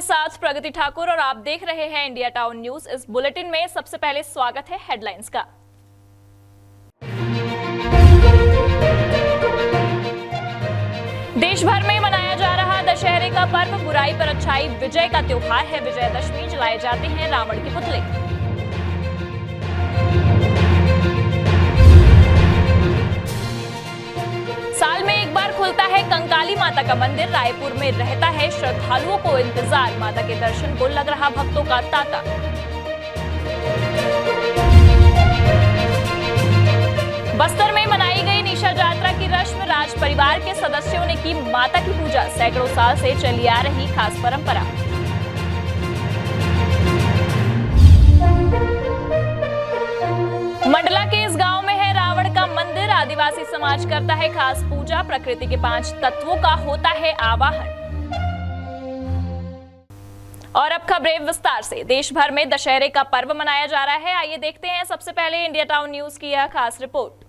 के साथ प्रगति ठाकुर और आप देख रहे हैं इंडिया टाउन न्यूज। इस बुलेटिन में सबसे पहले स्वागत है हेडलाइंस का। देश भर में मनाया जा रहा दशहरे का पर्व बुराई पर अच्छाई विजय का त्योहार है। विजयदशमी जलाए जाते हैं रावण के पुतले। साल में एक बार खुलता है कंकाली माता का मंदिर। रायपुर में रहता है श्रद्धालुओं को इंतजार। माता के दर्शन को लग रहा भक्तों का तांता। बस्तर में मनाई गई निशा यात्रा की रस्म। राज परिवार के सदस्यों ने की माता की पूजा। सैकड़ों साल से चली आ रही खास परंपरा। मंडला के इस गांव में है रावण का मंदिर। आदिवासी समाज करता है खास पूजा। प्रकृति के 5 तत्वों का होता है आवाहन। और अब खबरें विस्तार से। देश भर में दशहरे का पर्व मनाया जा रहा है। आइए देखते हैं सबसे पहले इंडिया टाउन न्यूज की यह खास रिपोर्ट।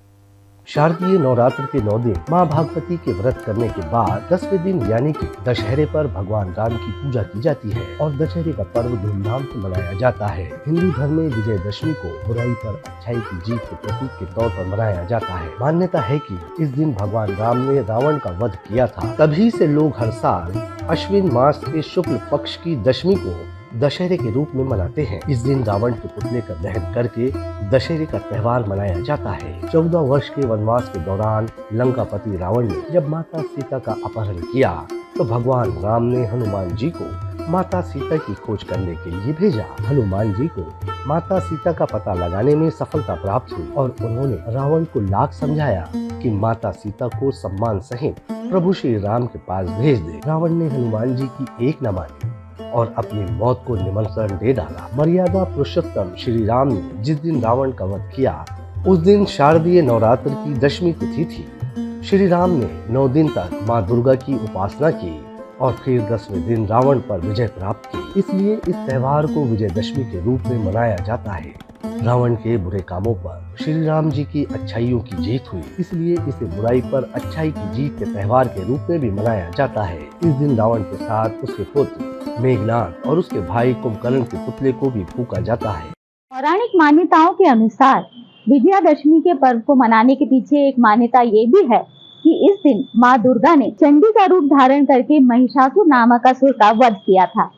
शारदीय नवरात्र के 9 दिन मां भागवती के व्रत करने के बाद 10वें दिन यानी कि दशहरे पर भगवान राम की पूजा की जाती है और दशहरे का पर्व धूमधाम से मनाया जाता है। हिंदू धर्म में विजयदशमी को बुराई पर अच्छाई की जीत के प्रतीक के तौर पर मनाया जाता है। मान्यता है कि इस दिन भगवान राम ने रावण का वध किया था। तभी से लोग हर साल अश्विन मास के शुक्ल पक्ष की दशमी को दशहरे के रूप में मनाते हैं। इस दिन रावण के पुतले का दहन करके दशहरे का त्योहार मनाया जाता है। 14 वर्ष के वनवास के दौरान लंकापति रावण ने जब माता सीता का अपहरण किया तो भगवान राम ने हनुमान जी को माता सीता की खोज करने के लिए भेजा। हनुमान जी को माता सीता का पता लगाने में सफलता प्राप्त हुई और उन्होंने रावण को लाख समझाया कि माता सीता को सम्मान सहित प्रभु श्री राम के पास भेज दे। रावण ने हनुमान जी की एक न मानी और अपनी मौत को निमंत्रण दे डाला। मर्यादा पुरुषोत्तम श्री राम ने जिस दिन रावण का वध किया उस दिन शारदीय नवरात्र की दशमी तिथि थी। श्री राम ने 9 दिन तक मां दुर्गा की उपासना की और फिर 10वें दिन रावण पर विजय प्राप्त की। इसलिए इस त्योहार को विजयदशमी के रूप में मनाया जाता है। रावण के बुरे कामों पर श्री राम जी की अच्छाइयों की जीत हुई, इसलिए इसे बुराई पर अच्छाई की जीत के त्योहार के रूप में भी मनाया जाता है। इस दिन रावण के साथ उसके पुत्र मेघनाद और उसके भाई कुंभकर्ण के पुतले को भी फूंका जाता है। पौराणिक मान्यताओं के अनुसार विजयादशमी के पर्व को मनाने के पीछे एक मान्यता ये भी है कि इस दिन माँ दुर्गा ने चंडी का रूप धारण करके महिषासुर नामक असुर का वध किया था।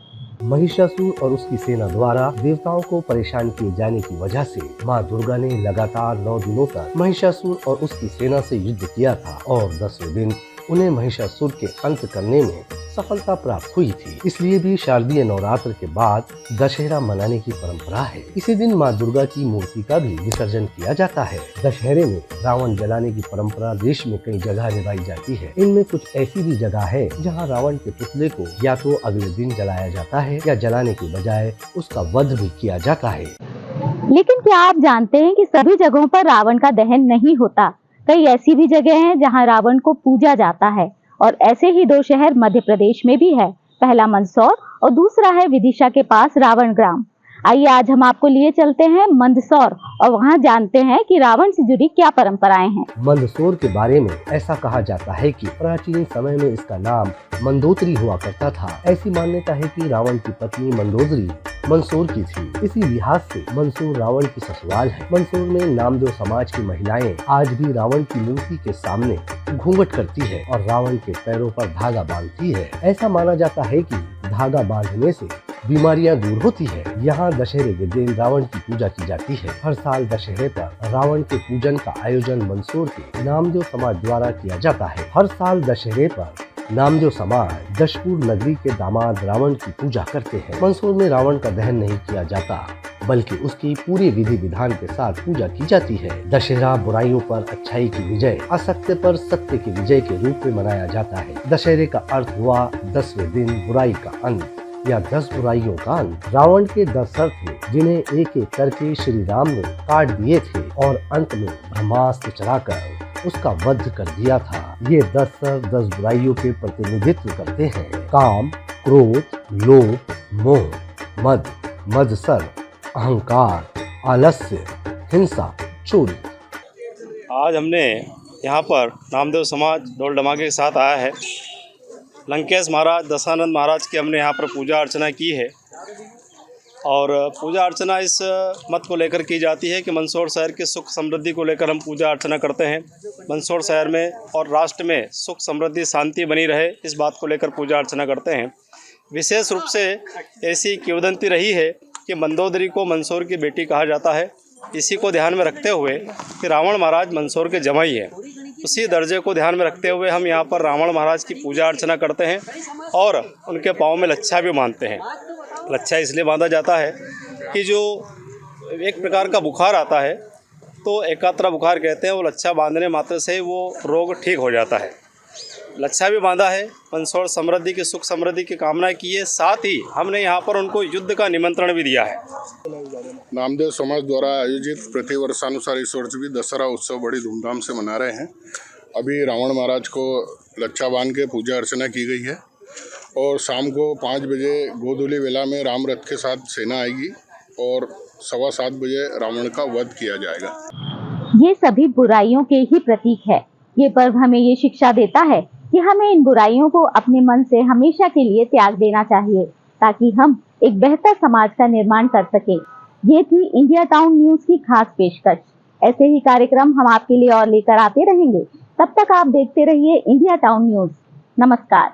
महिषासुर और उसकी सेना द्वारा देवताओं को परेशान किए जाने की वजह से माँ दुर्गा ने लगातार 9 दिनों तक महिषासुर और उसकी सेना से युद्ध किया था और 10वें दिन उन्हें महिषासुर के अंत करने में सफलता प्राप्त हुई थी। इसलिए भी शारदीय नवरात्र के बाद दशहरा मनाने की परंपरा है। इसी दिन माँ दुर्गा की मूर्ति का भी विसर्जन किया जाता है। दशहरे में रावण जलाने की परंपरा देश में कई जगह निभाई जाती है। इनमें कुछ ऐसी भी जगह है जहाँ रावण के पुतले को या तो अगले दिन जलाया जाता है या जलाने के बजाय उसका वध भी किया जाता है। लेकिन क्या आप जानते हैं कि सभी जगहों पर रावण का दहन नहीं होता। कई ऐसी भी जगह हैं जहां रावण को पूजा जाता है और ऐसे ही 2 शहर मध्य प्रदेश में भी है। पहला मंदसौर और दूसरा है विदिशा के पास रावण ग्राम। आइए आज हम आपको लिए चलते हैं मंदसौर और वहां जानते हैं कि रावण से जुड़ी क्या परंपराएं हैं। मंदसौर के बारे में ऐसा कहा जाता है कि प्राचीन समय में इसका नाम मंदोदरी हुआ करता था। ऐसी मान्यता है कि रावण की पत्नी मंदोदरी मंदसौर की थी। इसी लिहाज से मंदसौर रावण की ससुराल है। मंदसौर में नामदेव समाज की महिलाएं आज भी रावण की मूर्ति के सामने घूंघट करती है और रावण के पैरों पर धागा बांधती है। ऐसा माना जाता है कि धागा बांधने से बीमारियां दूर होती है। यहाँ दशहरे के दिन रावण की पूजा की जाती है। हर साल दशहरे पर रावण के पूजन का आयोजन मंदसौर के नामदेव समाज द्वारा किया जाता है। हर साल दशहरे पर नामदेव समाज दशपुर नगरी के दामाद रावण की पूजा करते हैं। मंदसौर में रावण का दहन नहीं किया जाता बल्कि उसकी पूरी विधि विधान के साथ पूजा की जाती है। दशहरा बुराइयों पर अच्छाई की विजय, असत्य पर सत्य की विजय के रूप में मनाया जाता है। दशहरे का अर्थ हुआ 10वें दिन बुराई का अंत या 10 बुराइयों का अंत। रावण के 10 सर थे जिन्हें एक एक करके श्री राम ने काट दिए थे और अंत में ब्रह्मास्त्र चलाकर उसका वध कर दिया था। ये 10 सर 10 बुराइयों के प्रतिनिधित्व करते हैं। काम, क्रोध, लोभ, मोह, मद, मत्सर, अहंकार, आलस्य, हिंसा, चोरी। आज हमने यहाँ पर नामदेव समाज ढोल धमाके के साथ आया है लंकेश महाराज, दशानंद महाराज की हमने यहाँ पर पूजा अर्चना की है। और पूजा अर्चना इस मत को लेकर की जाती है कि मंदसौर शहर की सुख समृद्धि को लेकर हम पूजा अर्चना करते हैं। मंदसौर शहर में और राष्ट्र में सुख समृद्धि शांति बनी रहे, इस बात को लेकर पूजा अर्चना करते हैं। विशेष रूप से ऐसी किंवदंती रही है कि मंदोदरी को मंदसौर की बेटी कहा जाता है। इसी को ध्यान में रखते हुए कि रावण महाराज मंदसौर के जमाई हैं, उसी दर्जे को ध्यान में रखते हुए हम यहाँ पर रावण महाराज की पूजा अर्चना करते हैं और उनके पाँव में लच्छा भी बांधते हैं। लच्छा इसलिए बांधा जाता है कि जो एक प्रकार का बुखार आता है तो एकात्रा बुखार कहते हैं, वो लच्छा बांधने मात्र से वो रोग ठीक हो जाता है। लच्छा भी बांधा है, मंदसौर समृद्धि की सुख समृद्धि की कामना की है। साथ ही हमने यहाँ पर उनको युद्ध का निमंत्रण भी दिया है। नामदेव समाज द्वारा आयोजित प्रतिवर्षानुसार इस वर्ष भी दशहरा उत्सव बड़ी धूमधाम से मना रहे हैं। अभी रावण महाराज को लच्छा बांध के पूजा अर्चना की गई है और शाम को 5 बजे गोधूली वेला में राम रथ के साथ सेना आएगी और 7:15 बजे रावण का वध किया जाएगा। ये सभी बुराइयों के ही प्रतीक है। ये पर्व हमें ये शिक्षा देता है कि हमें इन बुराइयों को अपने मन से हमेशा के लिए त्याग देना चाहिए, ताकि हम एक बेहतर समाज का निर्माण कर सके। ये थी इंडिया टाउन न्यूज की खास पेशकश। ऐसे ही कार्यक्रम हम आपके लिए और लेकर आते रहेंगे। तब तक आप देखते रहिए इंडिया टाउन न्यूज। नमस्कार।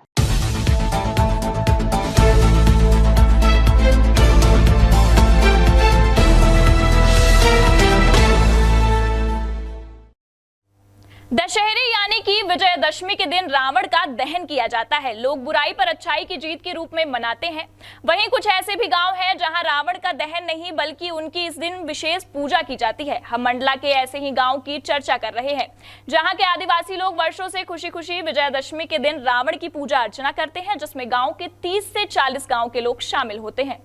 दशहरे यानी कि विजयदशमी के दिन रावण का दहन किया जाता है। लोग बुराई पर अच्छाई की जीत के रूप में मनाते हैं। वहीं कुछ ऐसे भी गांव हैं जहां रावण का दहन नहीं बल्कि उनकी इस दिन विशेष पूजा की जाती है। हम मंडला के ऐसे ही गांव की चर्चा कर रहे हैं जहां के आदिवासी लोग वर्षों से खुशी खुशी विजयदशमी के दिन रावण की पूजा अर्चना करते हैं, जिसमें गाँव के 30 से 40 गाँव के लोग शामिल होते हैं।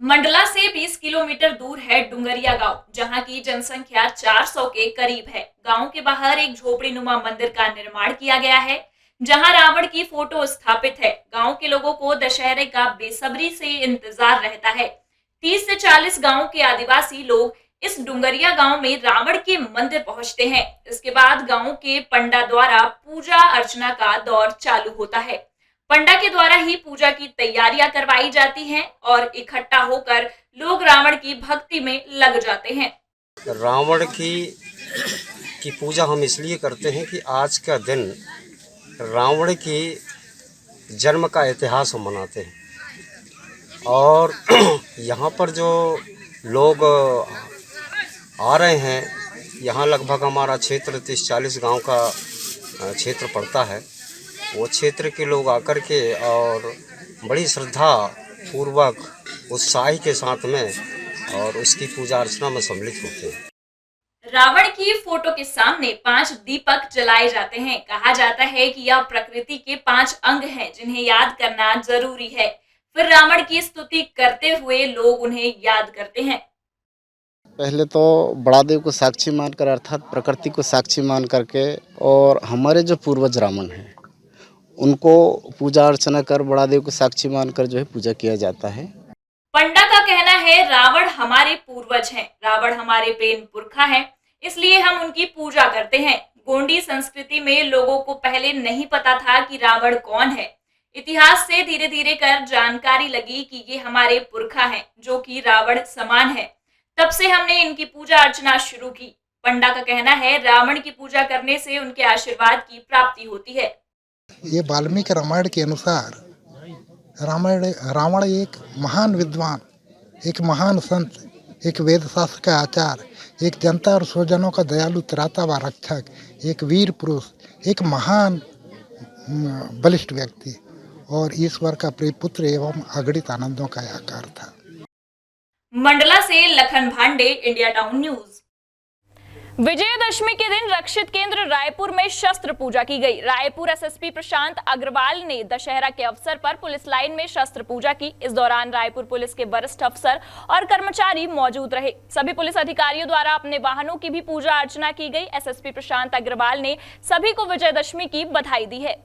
मंडला से 20 किलोमीटर दूर है डुंगरिया गांव, जहां की जनसंख्या 400 के करीब है। गांव के बाहर एक झोपड़ी नुमा मंदिर का निर्माण किया गया है, जहां रावण की फोटो स्थापित है। गांव के लोगों को दशहरे का बेसब्री से इंतजार रहता है। 30 से 40 गांव के आदिवासी लोग इस डुंगरिया गांव में रावण के मंदिर पहुंचते हैं। इसके बाद गांव के पंडा द्वारा पूजा अर्चना का दौर चालू होता है। पंडा के द्वारा ही पूजा की तैयारियां करवाई जाती हैं और इकट्ठा होकर लोग रावण की भक्ति में लग जाते हैं। रावण की पूजा हम इसलिए करते हैं कि आज का दिन रावण की जन्म का इतिहास हम मनाते हैं। और यहाँ पर जो लोग आ रहे हैं, यहाँ लगभग हमारा क्षेत्र 30-40 गांव का क्षेत्र पड़ता है। वो क्षेत्र के लोग आकर के और बड़ी श्रद्धा पूर्वक उत्साह के साथ में और उसकी पूजा अर्चना में सम्मिलित होते हैं। रावण की फोटो के सामने 5 दीपक जलाए जाते हैं। कहा जाता है कि यह प्रकृति के 5 अंग हैं जिन्हें याद करना जरूरी है। फिर रावण की स्तुति करते हुए लोग उन्हें याद करते हैं। पहले तो बड़ा देव को साक्षी मानकर, अर्थात प्रकृति को साक्षी मान करके, और हमारे जो पूर्वज रावण हैं उनको पूजा अर्चना कर बड़ा देव को साक्षी मानकर जो है पूजा किया जाता है। पंडा का कहना है रावण हमारे पूर्वज हैं, रावण हमारे प्रेम पुरखा हैं, इसलिए हम उनकी पूजा करते हैं। गोंडी संस्कृति में लोगों को पहले नहीं पता था कि रावण कौन है। इतिहास से धीरे धीरे कर जानकारी लगी कि ये हमारे पुरखा हैं जो कि रावण समान है। तब से हमने इनकी पूजा अर्चना शुरू की। पंडा का कहना है रावण की पूजा करने से उनके आशीर्वाद की प्राप्ति होती है। ये वाल्मीकि रामायण के अनुसार रावण एक महान विद्वान, एक महान संत, एक वेद शास्त्र का आचार्य, एक जनता और स्वजनों का दयालु त्राता व रक्षक, एक वीर पुरुष, एक महान बलिष्ठ व्यक्ति और ईश्वर का प्रिय पुत्र एवं अगणित आनंदों का आकार था। मंडला से लखन भांडे, इंडिया टाउन न्यूज। विजयदशमी के दिन रक्षित केंद्र रायपुर में शस्त्र पूजा की गई। रायपुर एसएसपी प्रशांत अग्रवाल ने दशहरा के अवसर पर पुलिस लाइन में शस्त्र पूजा की। इस दौरान रायपुर पुलिस के वरिष्ठ अफसर और कर्मचारी मौजूद रहे। सभी पुलिस अधिकारियों द्वारा अपने वाहनों की भी पूजा अर्चना की गई। एसएसपी प्रशांत अग्रवाल ने सभी को विजयदशमी की बधाई दी है।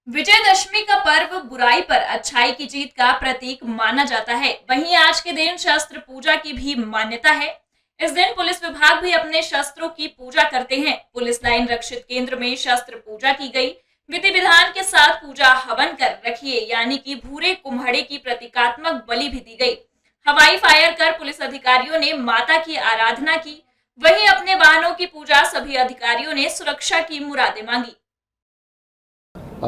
विजयदशमी का पर्व बुराई पर अच्छाई की जीत का प्रतीक माना जाता है। वहीं आज के दिन शस्त्र पूजा की भी मान्यता है। इस दिन पुलिस विभाग भी अपने शस्त्रों की पूजा करते हैं। पुलिस लाइन रक्षित केंद्र में शस्त्र पूजा की गई। विधि विधान के साथ पूजा हवन कर रखिए यानी कि भूरे कुम्हड़े की प्रतीकात्मक बलि भी दी गई। हवाई फायर कर पुलिस अधिकारियों ने माता की आराधना की। वहीं अपने वाहनों की पूजा सभी अधिकारियों ने सुरक्षा की मुरादें मांगी।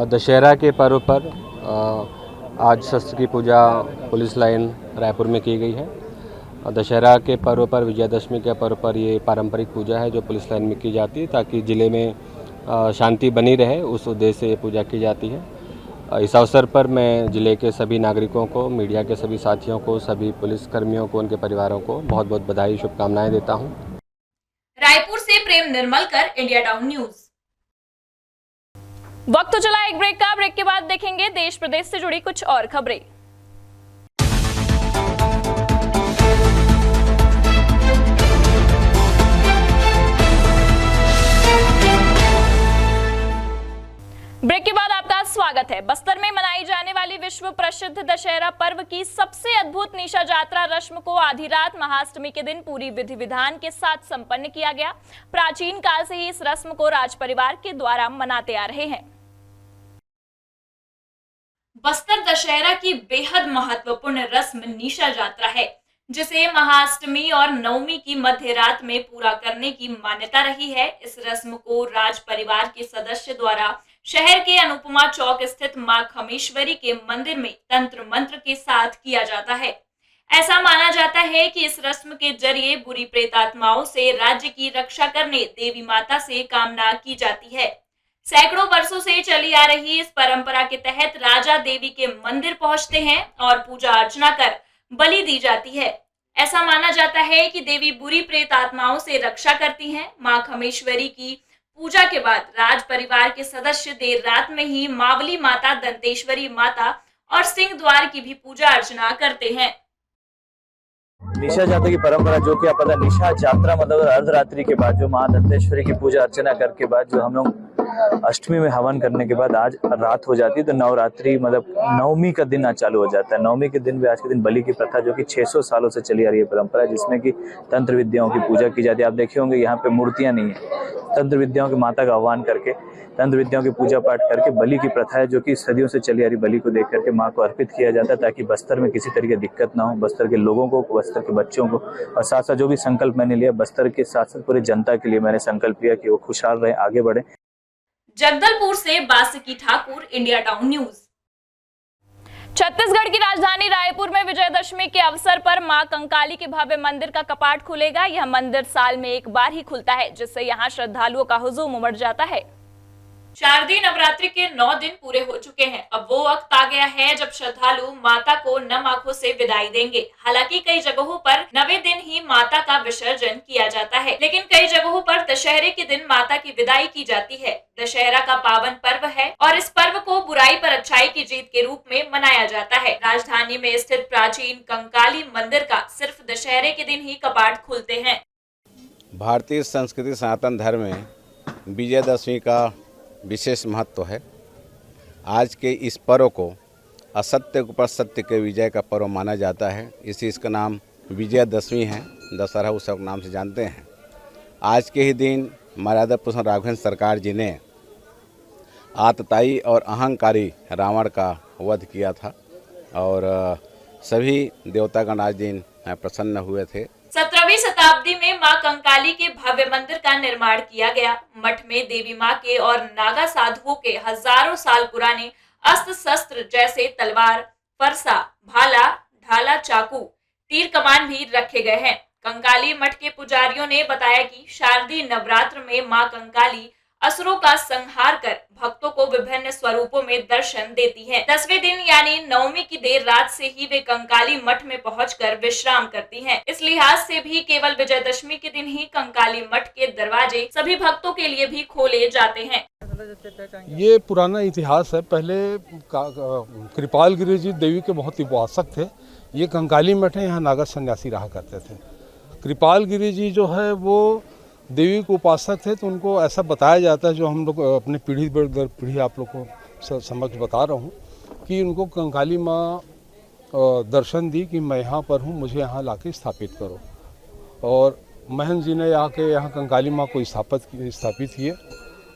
दशहरा के पर्व पर आज शस्त्र की पूजा पुलिस लाइन रायपुर में की गई है। दशहरा के पर्व पर, विजयदशमी के पर्व पर ये पारंपरिक पूजा है जो पुलिस लाइन में की जाती है ताकि ज़िले में शांति बनी रहे, उस उद्देश्य से ये पूजा की जाती है। इस अवसर पर मैं ज़िले के सभी नागरिकों को, मीडिया के सभी साथियों को, सभी पुलिस कर्मियों को, उनके परिवारों को बहुत बहुत बधाई, शुभकामनाएं देता हूँ। रायपुर से प्रेम निर्मलकर, इंडिया टाउन न्यूज। वक्त तो चला एक ब्रेक का। ब्रेक के बाद देखेंगे देश प्रदेश से जुड़ी कुछ और खबरें। ब्रेक के बाद आपका स्वागत है। बस्तर में मनाई जाने वाली विश्व प्रसिद्ध दशहरा पर्व की सबसे अद्भुत निशा यात्रा रस्म को आधी रात महाअष्टमी के दिन पूरी विधि विधान के साथ संपन्न किया गया। प्राचीन काल से ही इस रस्म को राज परिवार के द्वारा मनाते आ रहे हैं। बस्तर दशहरा की बेहद महत्वपूर्ण रस्म निशा यात्रा है, जिसे महाअष्टमी और नवमी की मध्य रात में पूरा करने की मान्यता रही है। इस रस्म को राज परिवार के सदस्य द्वारा शहर के अनुपमा चौक स्थित मां खमेश्वरी के मंदिर में तंत्र मंत्र के साथ किया जाता है। ऐसा माना जाता है कि इस रस्म के जरिए बुरी प्रेतात्माओं से राज्य की रक्षा करने देवी माता से कामना की जाती है। सैकड़ों वर्षों से चली आ रही इस परंपरा के तहत राजा देवी के मंदिर पहुंचते हैं और पूजा अर्चना कर बलि दी जाती है। ऐसा माना जाता है कि देवी बुरी प्रेत आत्माओं से रक्षा करती हैं। मां खमेश्वरी की पूजा के बाद राज परिवार के सदस्य देर रात में ही मावली माता, दंतेश्वरी माता और सिंह द्वार की भी पूजा अर्चना करते हैं। निशा यात्रा की परंपरा, जो कि आप पता, निशा यात्रा मतलब अर्धरात्रि के बाद जो मां दंतेश्वरी की पूजा अर्चना करके बाद जो हम लोग अष्टमी में हवन करने के बाद आज रात हो जाती है, तो नवरात्रि मतलब नवमी का दिन आज चालू हो जाता है। नवमी के दिन भी आज के दिन बलि की प्रथा, जो कि 600 सालों से चली आ रही है परंपरा, जिसमें कि तंत्र विद्याओं की पूजा की जाती है। आप देखे होंगे यहाँ पे मूर्तियां नहीं है, तंत्र विद्याओं की माता का आह्वान करके तंत्र विद्याओं की पूजा पाठ करके बलि की प्रथा है, जो कि सदियों से चली आ रही बलि को देख करके माँ को अर्पित किया जाता है, ताकि बस्तर में किसी तरह की दिक्कत ना हो, बस्तर के लोगों को, बस्तर के बच्चों को। और साथ साथ जो भी संकल्प मैंने लिया, बस्तर के साथ साथ पूरी जनता के लिए मैंने संकल्प लिया कि वो खुशहाल रहे, आगे बढ़े। जगदलपुर से Vasuki Thakur, India town news. Chhattisgarh की राजधानी रायपुर में विजयदशमी के अवसर पर मां कंकाली के भव्य मंदिर का कपाट खुलेगा। यह मंदिर साल में एक बार ही खुलता है, जिससे यहां श्रद्धालुओं का हुजूम उमड़ जाता है। शारदीय नवरात्रि के 9 दिन पूरे हो चुके हैं। अब वो वक्त आ गया है जब श्रद्धालु माता को नम आंखों से विदाई देंगे। हालांकि कई जगहों पर 9वें दिन ही माता का विसर्जन किया जाता है, लेकिन कई जगहों पर दशहरे के दिन माता की विदाई की जाती है। दशहरा का पावन पर्व है और इस पर्व को बुराई पर अच्छाई की जीत के रूप में मनाया जाता है। राजधानी में स्थित प्राचीन कंकाली मंदिर का सिर्फ दशहरे के दिन ही कपाट खुलते हैं। भारतीय संस्कृति सनातन धर्म में विजयदशमी का विशेष महत्व है। आज के इस पर्व को असत्य के ऊपर सत्य के विजय का पर्व माना जाता है, इसलिए इसका नाम विजयदशमी है, दशहरा उत्सव के नाम से जानते हैं। आज के ही दिन मर्यादा पुरुषोत्तम राघवेंद्र सरकार जी ने आतताई और अहंकारी रावण का वध किया था और सभी देवतागण आज दिन प्रसन्न हुए थे। 17वीं शताब्दी में मां कंकाली के भव्य मंदिर का निर्माण किया गया। मठ में देवी मां के और नागा साधुओं के हजारों साल पुराने अस्त्र शस्त्र जैसे तलवार, फरसा, भाला, ढाला, चाकू, तीर कमान भी रखे गए हैं। कंकाली मठ के पुजारियों ने बताया कि शारदीय नवरात्र में मां कंकाली असुरों का संहार कर भक्तों को विभिन्न स्वरूपों में दर्शन देती हैं। 10वें दिन यानी नवमी की देर रात से ही वे कंकाली मठ में पहुंचकर विश्राम करती हैं। इस लिहाज से भी केवल विजयदशमी के दिन ही कंकाली मठ के दरवाजे सभी भक्तों के लिए भी खोले जाते हैं। ये पुराना इतिहास है। पहले कृपाल गिरी जी देवी के बहुत उपासक थे। ये कंकाली मठ है, यहाँ नागा सन्यासी रहा करते थे। कृपाल गिरी जी जो है वो देवी को उपासक थे, तो उनको ऐसा बताया जाता है, जो हम लोग अपनी पीढ़ी दर पीढ़ी आप लोग को समक्ष बता रहा हूँ, कि उनको कंकाली माँ दर्शन दी कि मैं यहाँ पर हूँ, मुझे यहाँ लाके स्थापित करो। और महंत जी ने आके यहाँ कंकाली माँ को स्थापित किए।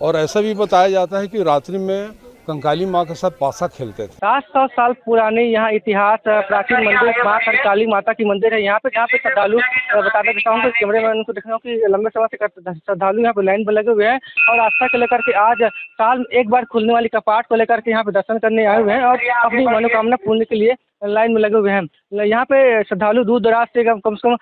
और ऐसा भी बताया जाता है कि रात्रि में कंकाली माँ के साथ पासा खेलते थे। 700 साल पुरानी यहाँ इतिहास प्राचीन मंदिर माँ कंकाली माता की मंदिर है। यहाँ पे श्रद्धालु बताना चाहता हूँ कि कैमरे मैन को देखना कि लंबे समय से श्रद्धालु यहाँ पे लाइन में लगे हुए हैं और आस्था को लेकर के आज साल में एक बार खुलने वाली कपाट को लेकर के यहाँ पे दर्शन करने आए हुए हैं और अपनी मनोकामना पूर्ण के लिए लाइन में लगे हुए हैं। यहाँ पे श्रद्धालु दूर दराज से कम से कम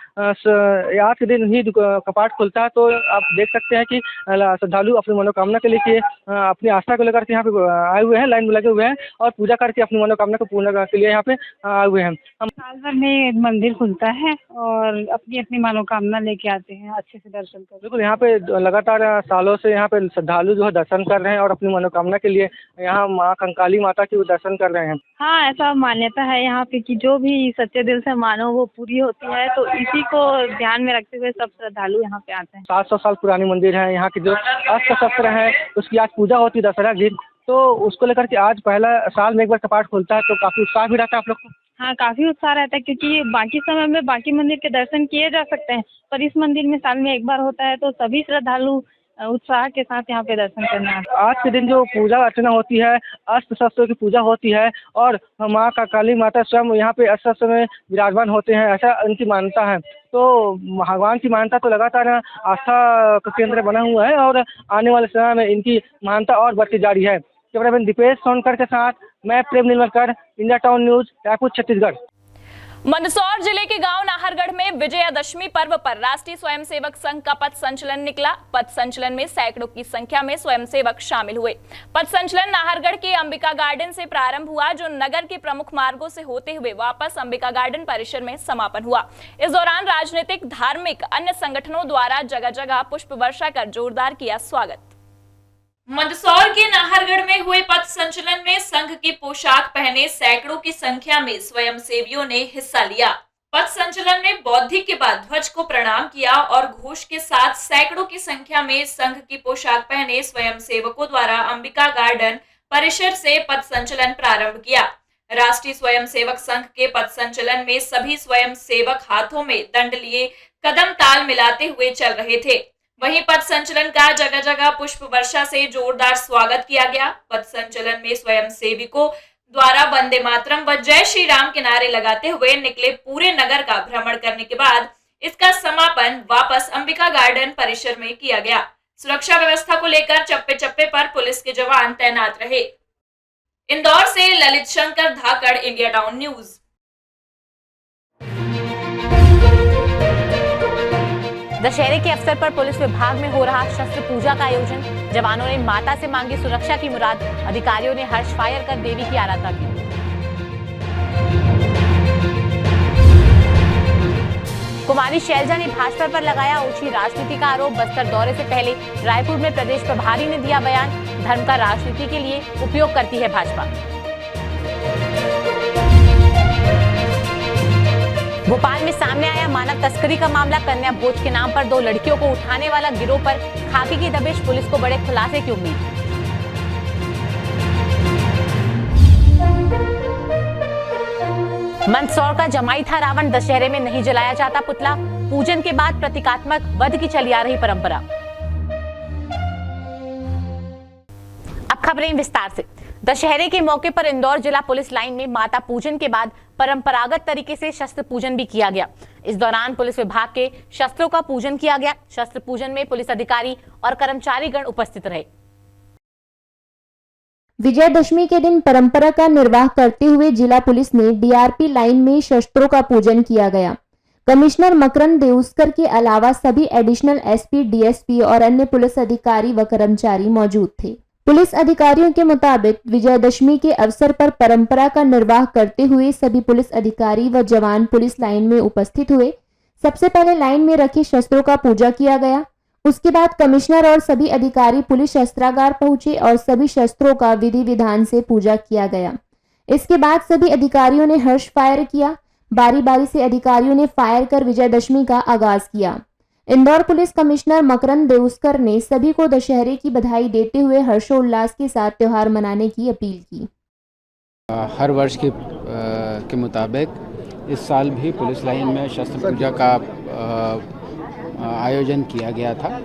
आज के दिन ही कपाट खुलता है, तो आप देख सकते हैं कि श्रद्धालु अपनी मनोकामना के लिए अपनी आस्था को लेकर के यहाँ पे आए हुए हैं, लाइन में लगे हुए हैं और पूजा करके अपनी मनोकामना को पूर्ण करने के लिए यहाँ पे आए हुए हैं। हम साल भर में मंदिर खुलता है और अपनी अपनी मनोकामना लेके आते हैं, अच्छे से दर्शन कर। बिल्कुल, यहाँ पे लगातार सालों से यहाँ पे श्रद्धालु जो है दर्शन कर रहे हैं और अपनी मनोकामना के लिए यहाँ माँ कंकाली माता की दर्शन कर रहे हैं। हाँ, ऐसा मान्यता है यहाँ पे कि जो भी सच्चे दिल से मानो वो पूरी होती है, तो इसी को ध्यान में रखते हुए सब श्रद्धालु यहाँ पे आते हैं। 700 साल पुरानी मंदिर है। यहाँ की जो अस्त्र शस्त्र है उसकी आज पूजा होती है दशहरा दिन, तो उसको लेकर के आज पहला साल में एक बार कपाट खुलता है, तो काफी उत्साह भी रहता है आप लोग को। हाँ, काफी उत्साह रहता है क्योंकि बाकी समय में बाकी मंदिर के दर्शन किए जा सकते हैं, पर इस मंदिर में साल में एक बार होता है, तो सभी श्रद्धालु उत्साह के साथ यहाँ पे दर्शन करना है। आज के दिन जो पूजा अर्चना होती है, अस्त्र शस्त्रों की पूजा होती है और माँ काली माता स्वयं यहाँ पे अस्त्र शस्त्र में विराजमान होते हैं, ऐसा उनकी मान्यता है। तो भगवान की मान्यता तो लगातार आस्था का केंद्र बना हुआ है और आने वाले समय में इनकी मान्यता और बढ़ती जा रही है। कैमरामैन दीपेश सोनकर के साथ मैं Prem Nirmalkar, India town news, Raipur, Chhattisgarh. Mandsaur जिले के गांव नाहरगढ़ में विजयादशमी पर्व पर राष्ट्रीय स्वयंसेवक संघ का पथ संचलन निकला। पथ संचलन में सैकड़ों की संख्या में स्वयंसेवक शामिल हुए। पथ संचलन नाहरगढ़ के अंबिका गार्डन से प्रारंभ हुआ, जो नगर के प्रमुख मार्गों से होते हुए वापस अंबिका गार्डन परिसर में समापन हुआ। इस दौरान राजनीतिक, धार्मिक, अन्य संगठनों द्वारा जगह जगह पुष्प वर्षा कर जोरदार किया स्वागत। मंदसौर के नाहरगढ़ में हुए पथ संचलन में संघ की पोशाक पहने सैकड़ों की संख्या में स्वयंसेवियों ने हिस्सा लिया। पथ संचलन में बौद्धिक के बाद ध्वज को प्रणाम किया और घोष के साथ सैकड़ों की संख्या में संघ की पोशाक पहने स्वयंसेवकों द्वारा अंबिका गार्डन परिसर से पथ संचलन प्रारंभ किया। राष्ट्रीय स्वयंसेवक संघ के पथ संचलन में सभी स्वयंसेवक हाथों में दंड लिए कदम ताल मिलाते हुए चल रहे थे। वहीं पथ संचलन का जगह जगह पुष्प वर्षा से जोरदार स्वागत किया गया। पथ संचलन में स्वयंसेवकों द्वारा वंदे मातरम व जय श्री राम के नारे लगाते हुए निकले पूरे नगर का भ्रमण करने के बाद इसका समापन वापस अंबिका गार्डन परिसर में किया गया। सुरक्षा व्यवस्था को लेकर चप्पे चप्पे पर पुलिस के जवान तैनात रहे। इंदौर से ललित शंकर धाकड़, इंडिया टाउन न्यूज। दशहरे के अवसर पर पुलिस विभाग में हो रहा शस्त्र पूजा का आयोजन। जवानों ने माता से मांगी सुरक्षा की मुराद। अधिकारियों ने हर्ष फायर कर देवी की आराधना की। कुमारी शैलजा ने भाजपा पर लगाया ओछी राजनीति का आरोप। बस्तर दौरे से पहले रायपुर में प्रदेश प्रभारी ने दिया बयान। धर्म का राजनीति के लिए उपयोग करती है भाजपा। भोपाल में सामने आया मानव तस्करी का मामला। कन्या भोज के नाम पर 2 लड़कियों को उठाने वाला गिरोह पर खाकी की दबिश। पुलिस को बड़े खुलासे की उम्मीद। मंदसौर का जमाई था रावण। दशहरे में नहीं जलाया जाता पुतला। पूजन के बाद प्रतीकात्मक वध की चली आ रही परंपरा। अब खबरें विस्तार से। दशहरे के मौके पर इंदौर जिला पुलिस लाइन में माता पूजन के बाद परंपरागत तरीके से शस्त्र पूजन भी किया गया। इस दौरान पुलिस विभाग के शस्त्रों का पूजन किया गया। शस्त्र पूजन में पुलिस अधिकारी और कर्मचारीगण उपस्थित रहे। विजयदशमी के दिन परंपरा का निर्वाह करते हुए जिला पुलिस ने डीआरपी लाइन में शस्त्रों का पूजन किया गया। कमिश्नर मकरंद देउस्कर के अलावा सभी एडिशनल एसपी, डीएसपी और अन्य पुलिस अधिकारी व कर्मचारी मौजूद थे। पुलिस अधिकारियों के मुताबिक विजयदशमी के अवसर पर परंपरा का निर्वाह करते हुए सभी पुलिस अधिकारी व जवान पुलिस लाइन में उपस्थित हुए। सबसे पहले लाइन में रखे शस्त्रों का पूजा किया गया। उसके बाद कमिश्नर और सभी अधिकारी पुलिस शस्त्रागार पहुंचे और सभी शस्त्रों का विधि विधान से पूजा किया गया। इसके बाद सभी अधिकारियों ने हर्ष फायर किया। बारी बारी से अधिकारियों ने फायर कर विजयदशमी का आगाज किया। इंदौर पुलिस कमिश्नर मकरंद देउस्कर ने सभी को दशहरे की बधाई देते हुए हर्षोल्लास के साथ त्यौहार मनाने की अपील की। हर वर्ष के मुताबिक इस साल भी पुलिस लाइन में शस्त्र पूजा का आयोजन किया गया था।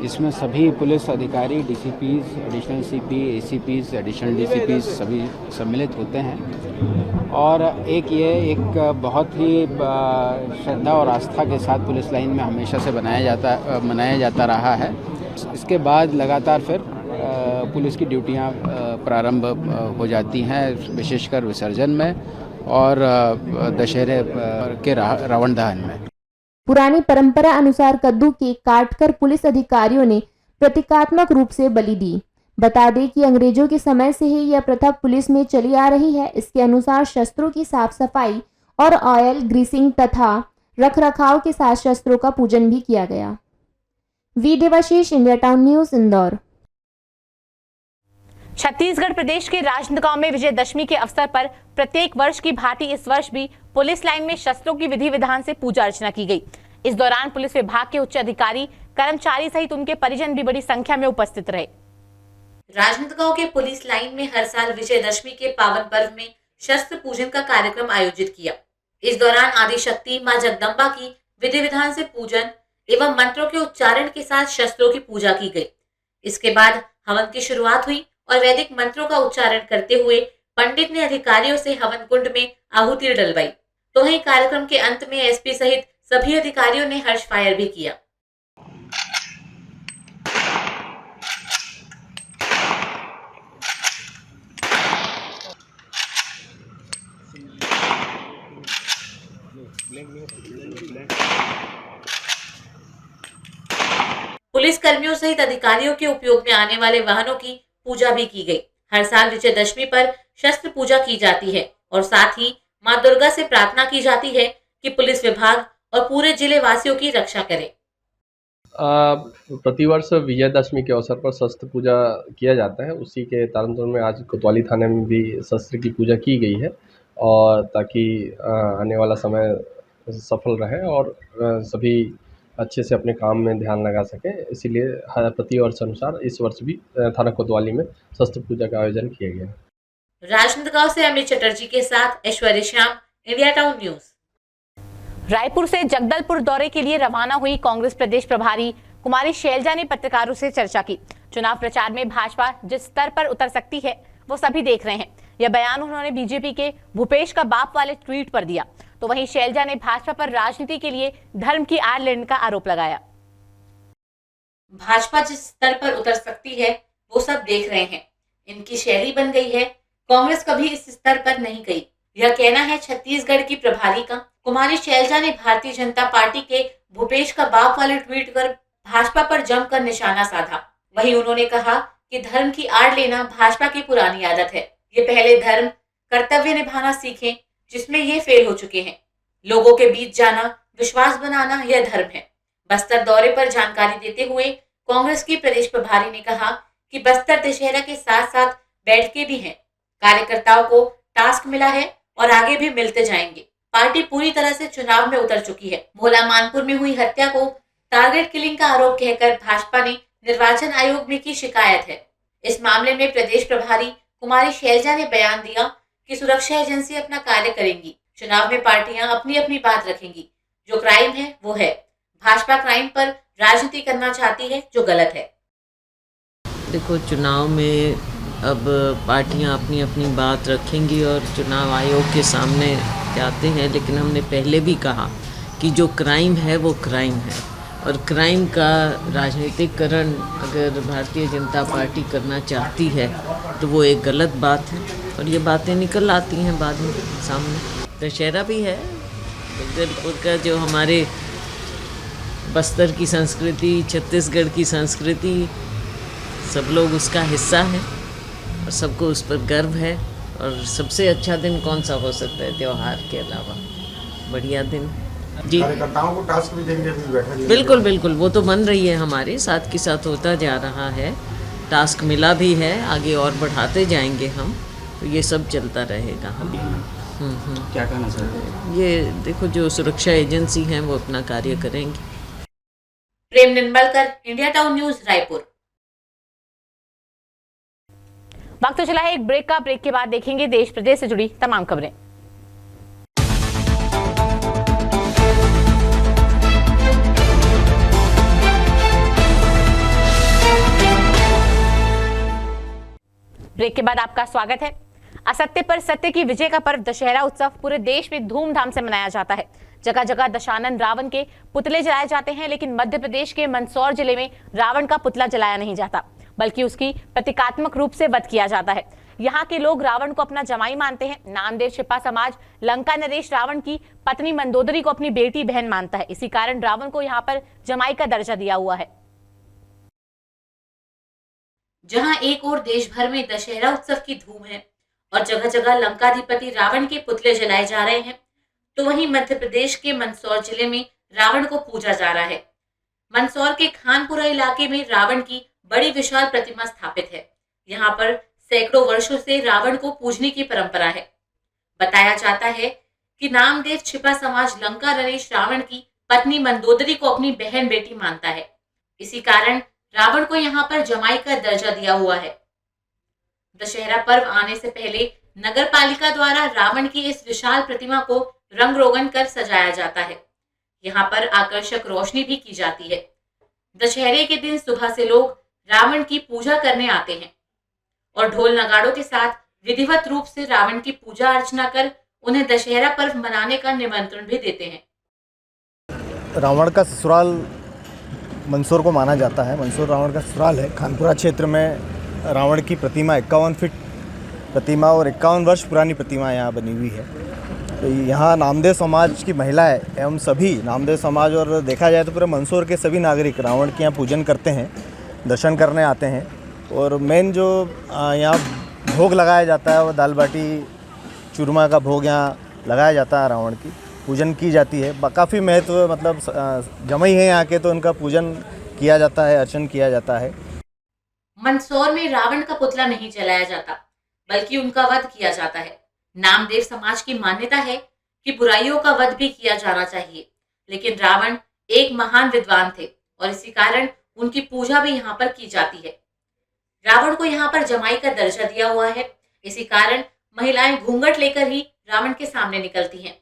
इसमें सभी पुलिस अधिकारी, DCPs, additional CP, ACPs, additional DCPs सभी सम्मिलित होते हैं। और एक बहुत ही श्रद्धा और आस्था के साथ पुलिस लाइन में हमेशा से मनाया जाता रहा है। इसके बाद लगातार फिर पुलिस की ड्यूटियां प्रारंभ हो जाती हैं, विशेषकर विसर्जन में और दशहरे के रावण दहन में। पुरानी परंपरा अनुसार कद्दू केक काटकर पुलिस अधिकारियों ने प्रतीकात्मक रूप से बलि दी। बता दें कि अंग्रेजों के समय से ही यह प्रथा पुलिस में चली आ रही है। इसके अनुसार शस्त्रों की साफ सफाई और ऑयल ग्रीसिंग तथा रखरखाव के साथ शस्त्रों का पूजन भी किया गया। V Devashish, India town news, Indore. Chhattisgarh प्रदेश के राजनांदगांव में विजयदशमी के अवसर पर प्रत्येक वर्ष की भांति इस वर्ष भी पुलिस लाइन में शस्त्रों की विधि विधान से पूजा अर्चना की गई। इस दौरान पुलिस विभाग के उच्च अधिकारी, कर्मचारी सहित उनके परिजन भी बड़ी संख्या में उपस्थित रहे। राजनांदगांव के पुलिस लाइन में हर साल विजयदशमी के पावन पर्व में शस्त्र पूजन का कार्यक्रम आयोजित किया। इस दौरान आदि शक्ति मां जगदम्बा की विधि विधान से पूजन एवं मंत्रों के उच्चारण के साथ शस्त्रों की पूजा की गई। इसके बाद हवन की शुरुआत हुई और वैदिक मंत्रों का उच्चारण करते हुए पंडित ने अधिकारियों से हवन कुंड में आहुति डलवाई। तो वहीं कार्यक्रम के अंत में एसपी सहित सभी अधिकारियों ने हर्ष फायर भी किया। पुलिस कर्मियों सहित अधिकारियों के उपयोग में आने वाले वाहनों की पूजा भी की गई। हर साल विजयदशमी पर शस्त्र पूजा की जाती है और साथ ही मां दुर्गा से प्रार्थना की जाती है कि पुलिस विभाग और पूरे जिले वासियों की रक्षा करे। प्रतिवर्ष विजयदशमी के अवसर पर शस्त्र पूजा किया जाता है। उसी के तारतम्य में आज कोतवाली थाने में भी शस्त्र की पूजा की गई है और ताकि आने वाला समय सफल रहे और सभी अच्छे से अपने काम में ध्यान लगा सकें, इसीलिए हर प्रतिवर्ष अनुसार इस वर्ष भी थाना कोतवाली में शस्त्र पूजा का आयोजन किया गया। राजनांदगांव से अमित चटर्जी के साथ Aishwarya Shyam, India town news. Raipur से जगदलपुर दौरे के लिए रवाना हुई कांग्रेस प्रदेश प्रभारी कुमारी शैलजा ने पत्रकारों से चर्चा की। चुनाव प्रचार में भाजपा जिस स्तर पर उतर सकती है वो सभी देख रहे हैं। यह बयान उन्होंने बीजेपी के भूपेश का बाप वाले ट्वीट पर दिया। तो वहीं शैलजा ने भाजपा पर राजनीति के लिए धर्म की आड़ लेने का आरोप लगाया। भाजपा जिस स्तर पर उतर सकती है वो सब देख रहे हैं। इनकी शैली बन गई है। कांग्रेस कभी इस स्तर पर नहीं गई, यह कहना है छत्तीसगढ़ की प्रभारी का। कुमारी शैलजा ने भारतीय जनता पार्टी के भूपेश का बाप वाले ट्वीट कर भाजपा पर जमकर निशाना साधा। वहीं उन्होंने कहा कि धर्म की आड़ लेना भाजपा की पुरानी आदत है। ये पहले धर्म कर्तव्य निभाना सीखें, जिसमें ये फेल हो चुके हैं। लोगों के बीच जाना, विश्वास बनाना यह धर्म है। बस्तर दौरे पर जानकारी देते हुए कांग्रेस की प्रदेश प्रभारी ने कहा कि बस्तर दशहरा के साथ साथ बैठकें भी हैं। कार्यकर्ताओं को टास्क मिला है और आगे भी मिलते जाएंगे। पार्टी पूरी तरह से चुनाव में उतर चुकी है। भोला मानपुर में हुई हत्या को टारगेट किलिंग का आरोप कहकर भाजपा ने निर्वाचन आयोग में की शिकायत है। इस मामले में प्रदेश प्रभारी कुमारी शैलजा ने बयान दिया कि सुरक्षा एजेंसी अपना कार्य करेंगी। चुनाव में पार्टियां अपनी अपनी बात रखेंगी। जो क्राइम है वो है। भाजपा क्राइम पर राजनीति करना चाहती है, जो गलत है। देखो, चुनाव में अब पार्टियां अपनी अपनी बात रखेंगी और चुनाव आयोग के सामने जाते हैं, लेकिन हमने पहले भी कहा कि जो क्राइम है वो क्राइम है और क्राइम का राजनीतिकरण अगर भारतीय जनता पार्टी करना चाहती है तो वो एक गलत बात है और ये बातें निकल आती हैं बाद में सामने। दशहरा भी है, जगदलपुर का जो हमारे बस्तर की संस्कृति, छत्तीसगढ़ की संस्कृति, सब लोग उसका हिस्सा हैं और सबको उस पर गर्व है। और सबसे अच्छा दिन कौन सा हो सकता है त्योहार के अलावा? बढ़िया दिन जी। कार्यकर्ताओं को टास्क भी देंगे अभी बैठक? बिल्कुल बिल्कुल, वो तो बन रही है, हमारे साथ के साथ होता जा रहा है। टास्क मिला भी है, आगे और बढ़ाते जाएंगे हम, तो ये सब चलता रहेगा। हम क्या कहना चाहते हैं? ये देखो, जो सुरक्षा एजेंसी हैं वो अपना कार्य करेंगी। प्रेम निम्बलकर, इंडिया टाउन न्यूज, रायपुर। वक्त तो चला है एक ब्रेक का। ब्रेक के बाद देखेंगे देश प्रदेश से जुड़ी तमाम खबरें। ब्रेक के बाद आपका स्वागत है। असत्य पर सत्य की विजय का पर्व दशहरा उत्सव पूरे देश में धूमधाम से मनाया जाता है। जगह जगह दशानन रावण के पुतले जलाए जाते हैं, लेकिन मध्य प्रदेश के मंदसौर जिले में रावण का पुतला जलाया नहीं जाता, बल्कि उसकी प्रतीकात्मक रूप से वध किया जाता है। यहाँ के लोग रावण को अपना जमाई मानते हैं। नामदेव छिपा समाज लंका नरेश रावण की पत्नी मंदोदरी को अपनी बेटी बहन मानता है। इसी कारण रावण को यहाँ पर जमाई का दर्जा दिया हुआ है। जहां एक ओर देश भर में दशहरा उत्सव की धूम है और जगह जगह लंकाधिपति रावण के पुतले जलाए जा रहे हैं, तो वहीं मध्य प्रदेश के मंदसौर जिले में रावण को पूजा जा रहा है। मंदसौर के खानपुरा इलाके में रावण की बड़ी विशाल प्रतिमा स्थापित है। यहाँ पर सैकड़ों वर्षों से रावण को पूजने की परंपरा है। बताया जाता है कि नामदेव छिपा समाज लंका नरेश रावण की पत्नी मंदोदरी को अपनी बहन बेटी मानता है। इसी कारण रावण को यहाँ पर जमाई का दर्जा दिया हुआ है। दशहरा पर्व आने से पहले नगर पालिका द्वारा रावण की इस विशाल प्रतिमा को रंग रोगन कर सजाया जाता है। यहाँ पर आकर्षक रोशनी भी की जाती है। दशहरे के दिन सुबह से लोग रावण की पूजा करने आते हैं और ढोल नगाड़ों के साथ विधिवत रूप से रावण की पूजा अर्चना कर उन्हें दशहरा पर्व मनाने का निमंत्रण भी देते हैं। रावण का ससुराल मंदसौर को माना जाता है। मंदसौर रावण का ससुराल है। खानपुरा क्षेत्र में रावण की प्रतिमा 51 फीट प्रतिमा और 51 वर्ष पुरानी प्रतिमा यहाँ बनी हुई है। तो यहाँ नामदेव समाज की महिलाएं एवं सभी नामदेव समाज और देखा जाए तो पूरे मंदसौर के सभी नागरिक रावण के यहाँ पूजन करते हैं, दर्शन करने आते हैं। और मेन जो यहाँ भोग लगाया जाता है वो दाल बाटी चूरमा का भोग यहाँ लगाया जाता है। रावण की पूजन की जाती है। काफ़ी महत्व मतलब जमाई है यहाँ के, तो उनका पूजन किया जाता है, अर्चन किया जाता है। मंदसौर में रावण का पुतला नहीं जलाया जाता, बल्कि उनका वध किया जाता है। नामदेव समाज की मान्यता है कि बुराइयों का वध भी किया जाना चाहिए, लेकिन रावण एक महान विद्वान थे और इसी कारण उनकी पूजा भी यहाँ पर की जाती है। रावण को यहाँ पर जमाई का दर्जा दिया हुआ है। इसी कारण महिलाएं घूंघट लेकर ही रावण के सामने निकलती हैं।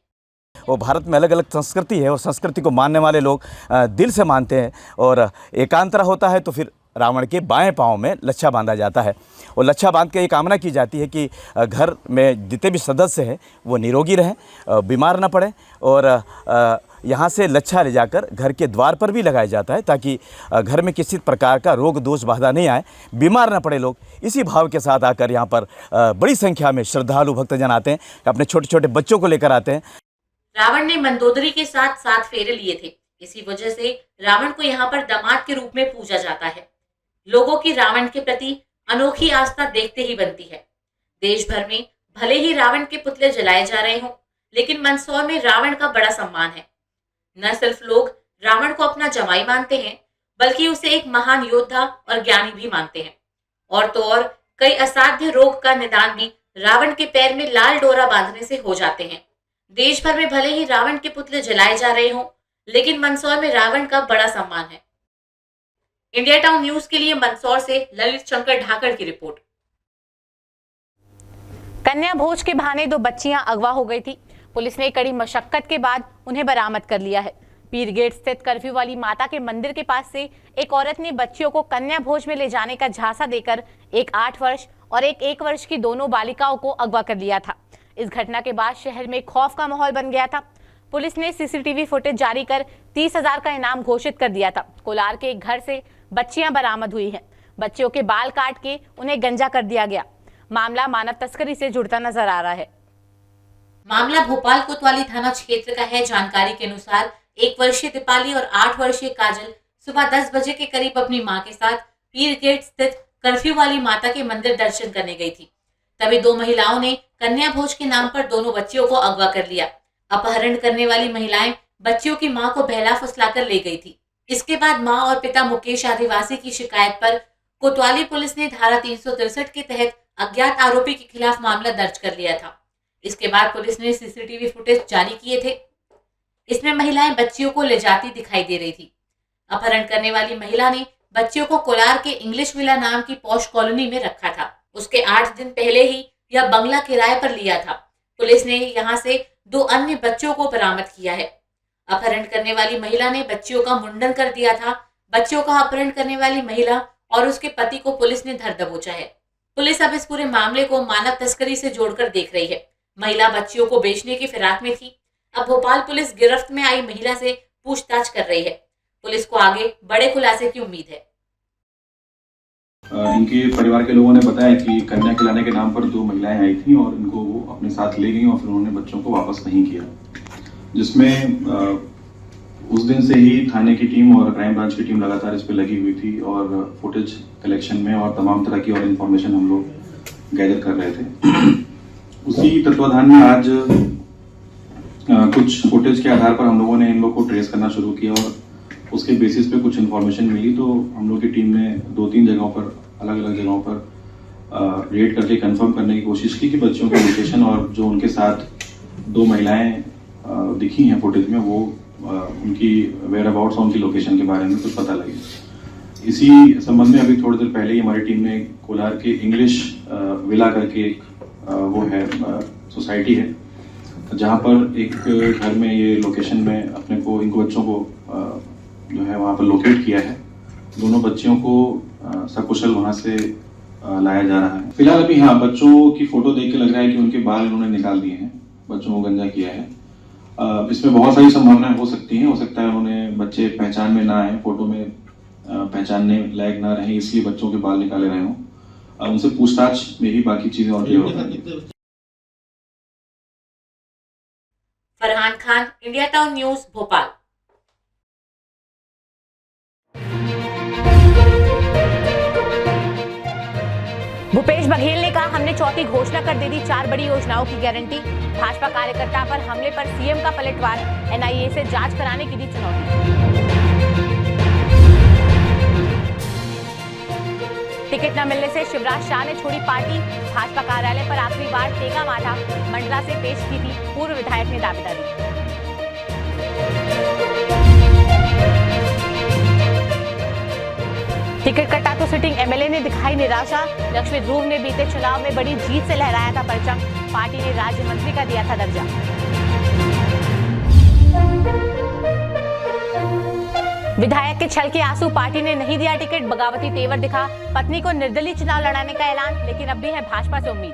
वो भारत में अलग अलग संस्कृति है और संस्कृति को मानने वाले लोग दिल से मानते हैं। और एकांतरा होता है तो फिर रावण के बाएं पांव में लच्छा बांधा जाता है और लच्छा बांध के ये कामना की जाती है कि घर में जितने भी सदस्य हैं वो निरोगी रहें, बीमार ना पड़े। और यहाँ से लच्छा ले जाकर घर के द्वार पर भी लगाया जाता है ताकि घर में किसी प्रकार का रोग दोष बाधा नहीं आए, बीमार ना पड़े लोग। इसी भाव के साथ आकर यहाँ पर बड़ी संख्या में श्रद्धालु भक्तजन आते हैं, अपने छोटे छोटे बच्चों को लेकर आते हैं। रावण ने मंदोदरी के साथ 7 फेरे लिए थे। इसी वजह से रावण को यहाँ पर दामाद के रूप में पूजा जाता है। लोगों की रावण के प्रति अनोखी आस्था देखते ही बनती है। देश भर में भले ही रावण के पुतले जलाए जा रहे हों, लेकिन मंदसौर में रावण का बड़ा सम्मान है। न सिर्फ लोग रावण को अपना जमाई मानते हैं, बल्कि उसे एक महान योद्धा और ज्ञानी भी मानते हैं। और तो और कई असाध्य रोग का निदान भी रावण के पैर में लाल डोरा बांधने से हो जाते हैं। देश भर में भले ही रावण के पुतले जलाए जा रहे हों, लेकिन मंदसौर में रावण का बड़ा सम्मान है। इंडिया टाउन न्यूज के लिए मंदसौर से ललित शंकर ढाकर की रिपोर्ट। कन्या भोज के बहाने 2 बच्चियां अगवा हो गई थी। पुलिस ने कड़ी मशक्कत के बाद उन्हें बरामद कर लिया है। पीरगेट स्थित कर्फ्यू वाली माता के मंदिर के पास से एक औरत ने बच्चियों को कन्या भोज में ले जाने का झांसा देकर एक 8 वर्ष और एक 1 वर्ष की दोनों बालिकाओं को अगवा कर लिया था। इस घटना के बाद शहर में खौफ का माहौल बन गया था। पुलिस ने सीसीटीवी फुटेज जारी कर 30,000 का इनाम घोषित कर दिया था। कोलार के एक घर से बच्चियां बरामद हुई हैं। बच्चियों के बाल काट के उन्हें गंजा कर दिया गया। मामला मानव तस्करी से जुड़ता नजर आ रहा है। मामला भोपाल कोतवाली थाना क्षेत्र का है। जानकारी के अनुसार 1 वर्षीय दीपाली और 8 वर्षीय काजल सुबह 10 बजे के करीब अपनी मां के साथ पीर गेट स्थित कर्फ्यू वाली माता के मंदिर दर्शन करने गई थी। तभी 2 महिलाओं ने कन्या भोज के नाम पर दोनों बच्चियों को अगवा कर लिया। अपहरण करने वाली महिलाएं बच्चियों की मां को बहला फुसलाकर ले गई थी। इसके बाद मां और पिता मुकेश आदिवासी की शिकायत पर कोतवाली पुलिस ने धारा 363 के तहत अज्ञात आरोपी के खिलाफ मामला दर्ज कर लिया था। इसके बाद पुलिस ने सीसीटीवी फुटेज जारी किए थे। इसमें महिलाएं बच्चियों को ले जाती दिखाई दे रही थी। अपहरण करने वाली महिला ने बच्चियों को कोलार के इंग्लिश विला नाम की पॉश कॉलोनी में रखा था। उसके 8 दिन पहले ही यह बंगला किराए पर लिया था। पुलिस ने यहां से 2 अन्य बच्चों को बरामद किया है। अपहरण करने वाली महिला ने बच्चियों का मुंडन कर दिया था। बच्चियों का अपहरण करने वाली महिला और उसके पति को पुलिस ने धर दबोचा है। पुलिस अब इस पूरे मामले को मानव तस्करी से जोड़कर देख रही है। महिला बच्चियों को बेचने की फिराक में थी। अब भोपाल पुलिस गिरफ्त में आई महिला से पूछताछ कर रही है। पुलिस को आगे बड़े खुलासे की उम्मीद है। इनके परिवार के लोगों ने बताया कि कन्या खिलाने के नाम पर 2 महिलाएं आई थी और इनको वो अपने साथ ले गई और फिर उन्होंने बच्चों को वापस नहीं किया, जिसमें उस दिन से ही थाने की टीम और क्राइम ब्रांच की टीम लगातार इस पे लगी हुई थी और फुटेज कलेक्शन में और तमाम तरह की और इन्फॉर्मेशन हम लोग गैदर कर रहे थे। उसी तत्वाधान में आज कुछ फुटेज के आधार पर हम लोगों ने इन लोग को ट्रेस करना शुरू किया और उसके बेसिस पे कुछ इन्फॉर्मेशन मिली तो हम लोग की टीम ने 2-3 जगहों पर अलग अलग जगहों पर रेड करके कंफर्म करने की कोशिश की कि बच्चों के लोकेशन और जो उनके साथ 2 महिलाएं दिखी हैं फुटेज में वो उनकी वेयर अबाउट्स और उनकी लोकेशन के बारे में कुछ पता लगे। इसी संबंध में अभी थोड़ी देर पहले ही हमारी टीम ने कोलार के इंग्लिश विला करके वो है सोसाइटी है जहाँ पर एक घर में ये लोकेशन में अपने को इनको बच्चों को जो है वहाँ पर लोकेट किया है। दोनों बच्चियों को सकुशल वहाँ से लाया जा रहा है। फिलहाल अभी हाँ बच्चों की फोटो देख के लग रहा है कि उनके बाल इन्होंने निकाल दिए हैं, बच्चों को गंजा किया है। इसमें बहुत सारी संभावनाएं हो सकती हैं। हो सकता है उन्होंने बच्चे पहचान में ना आए, फोटो में पहचानने लायक ना रहे, इसलिए बच्चों के बाल निकाले रहे हों। उनसे पूछताछ में ही बाकी चीजें और क्लियर हो जाएंगी। Farhan Khan, India town news, Bhopal. Bhupesh Baghel ने कहा, हमने चौथी घोषणा कर दे दी 4 बड़ी योजनाओं की गारंटी। भाजपा कार्यकर्ता पर हमले पर सीएम का पलटवार, एनआईए से जांच कराने की दी चुनौती। टिकट न मिलने से शिवराज शाह ने छोड़ी पार्टी, भाजपा कार्यालय पर आखिरी बार टेका माथा, मंडला से पेश की थी पूर्व विधायक ने दावेदारी। टिकट कटा तो सिटिंग एमएलए ने दिखाई निराशा, लक्ष्मी ध्रुव ने बीते चुनाव में बड़ी जीत से लहराया था परचम, पार्टी ने राज्य मंत्री का दिया था दर्जा। विधायक के छल के आंसू, पार्टी ने नहीं दिया टिकट, बगावती तेवर दिखा, पत्नी को निर्दलीय चुनाव लड़ाने का ऐलान, लेकिन अब भी है भाजपा से उम्मीद।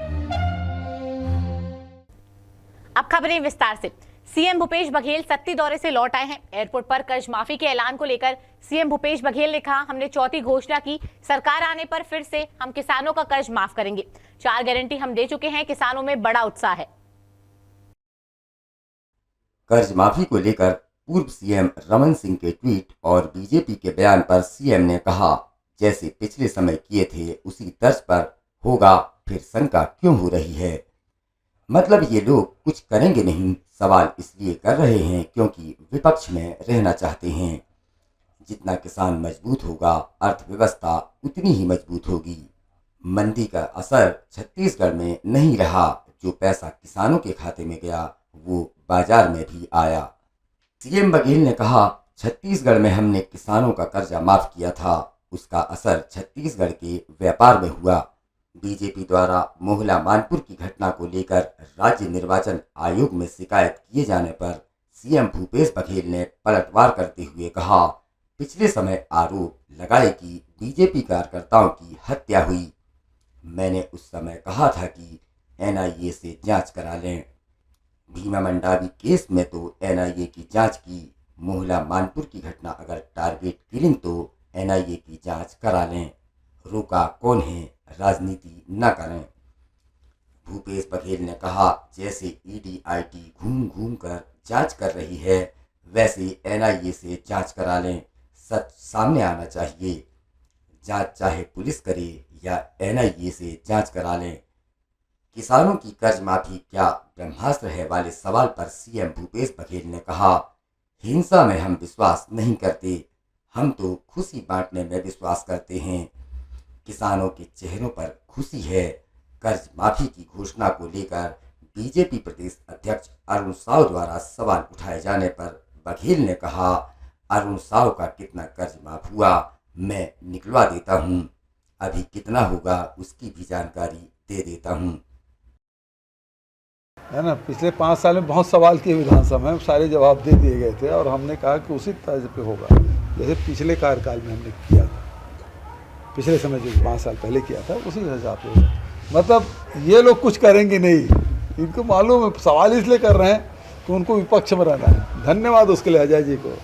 अब खबरें विस्तार से। सीएम भूपेश बघेल सत्ती दौरे से लौट आए हैं। एयरपोर्ट पर कर्ज माफी के ऐलान को लेकर सीएम भूपेश बघेल ने कहा, हमने चौथी घोषणा की, सरकार आने पर फिर से हम किसानों का कर्ज माफ करेंगे। 4 गारंटी हम दे चुके हैं, किसानों में बड़ा उत्साह है। कर्ज माफी को लेकर पूर्व सीएम रमन सिंह के ट्वीट और बीजेपी के बयान पर सीएम ने कहा, जैसे पिछले समय किए थे उसी तर्ज पर होगा, फिर शंका क्यों हो रही है? मतलब ये लोग कुछ करेंगे नहीं, सवाल इसलिए कर रहे हैं क्योंकि विपक्ष में रहना चाहते हैं। जितना किसान मजबूत होगा, अर्थव्यवस्था उतनी ही मजबूत होगी। मंदी का असर छत्तीसगढ़ में नहीं रहा, जो पैसा किसानों के खाते में गया वो बाजार में भी आया। सीएम बघेल ने कहा, छत्तीसगढ़ में हमने किसानों का कर्जा माफ किया था, उसका असर छत्तीसगढ़ के व्यापार में हुआ। बीजेपी द्वारा मोहला मानपुर की घटना को लेकर राज्य निर्वाचन आयोग में शिकायत किए जाने पर सीएम भूपेश बघेल ने पलटवार करते हुए कहा, पिछले समय आरोप लगाए कि बीजेपी कार्यकर्ताओं की हत्या हुई। मैंने उस समय कहा था कि एनआईए से जांच करा लें। भीमा मंडावी केस में तो एनआईए की जांच की, मोहला मानपुर की घटना अगर टारगेट किलिंग तो एनआईए की जांच करा लें। रोका कौन है, राजनीति न करें। भूपेश बघेल ने कहा, जैसे ईडी-आईटी घूम घूम कर जांच कर रही है, वैसे एनआईए से जांच करा लें। सच सामने आना चाहिए। जांच चाहे पुलिस करे या एनआईए से जांच करा लें। किसानों की कर्ज माफी क्या ब्रह्मास्त्र है वाले सवाल पर सीएम भूपेश बघेल ने कहा, हिंसा में हम विश्वास नहीं करते, हम तो खुशी बांटने में विश्वास करते हैं। किसानों के चेहरों पर खुशी है। कर्ज माफी की घोषणा को लेकर बीजेपी प्रदेश अध्यक्ष अरुण साव द्वारा सवाल उठाए जाने पर बघेल ने कहा, अरुण साव का कितना कर्ज माफ हुआ मैं निकलवा देता हूं, अभी कितना होगा उसकी भी जानकारी दे देता हूं। है ना, पिछले 5 साल में बहुत सवाल किए विधानसभा में, सारे जवाब दे दिए गए थे और हमने कहा कि उसी तर्ज पे होगा जैसे पिछले कार्यकाल में हमने किया था। पिछले समय जो 5 साल पहले किया था उसी हिसाब से। मतलब ये लोग कुछ करेंगे नहीं, इनको मालूम है, सवाल इसलिए कर रहे हैं कि उनको विपक्ष में रहना है। धन्यवाद उसके लिए अजय जी को।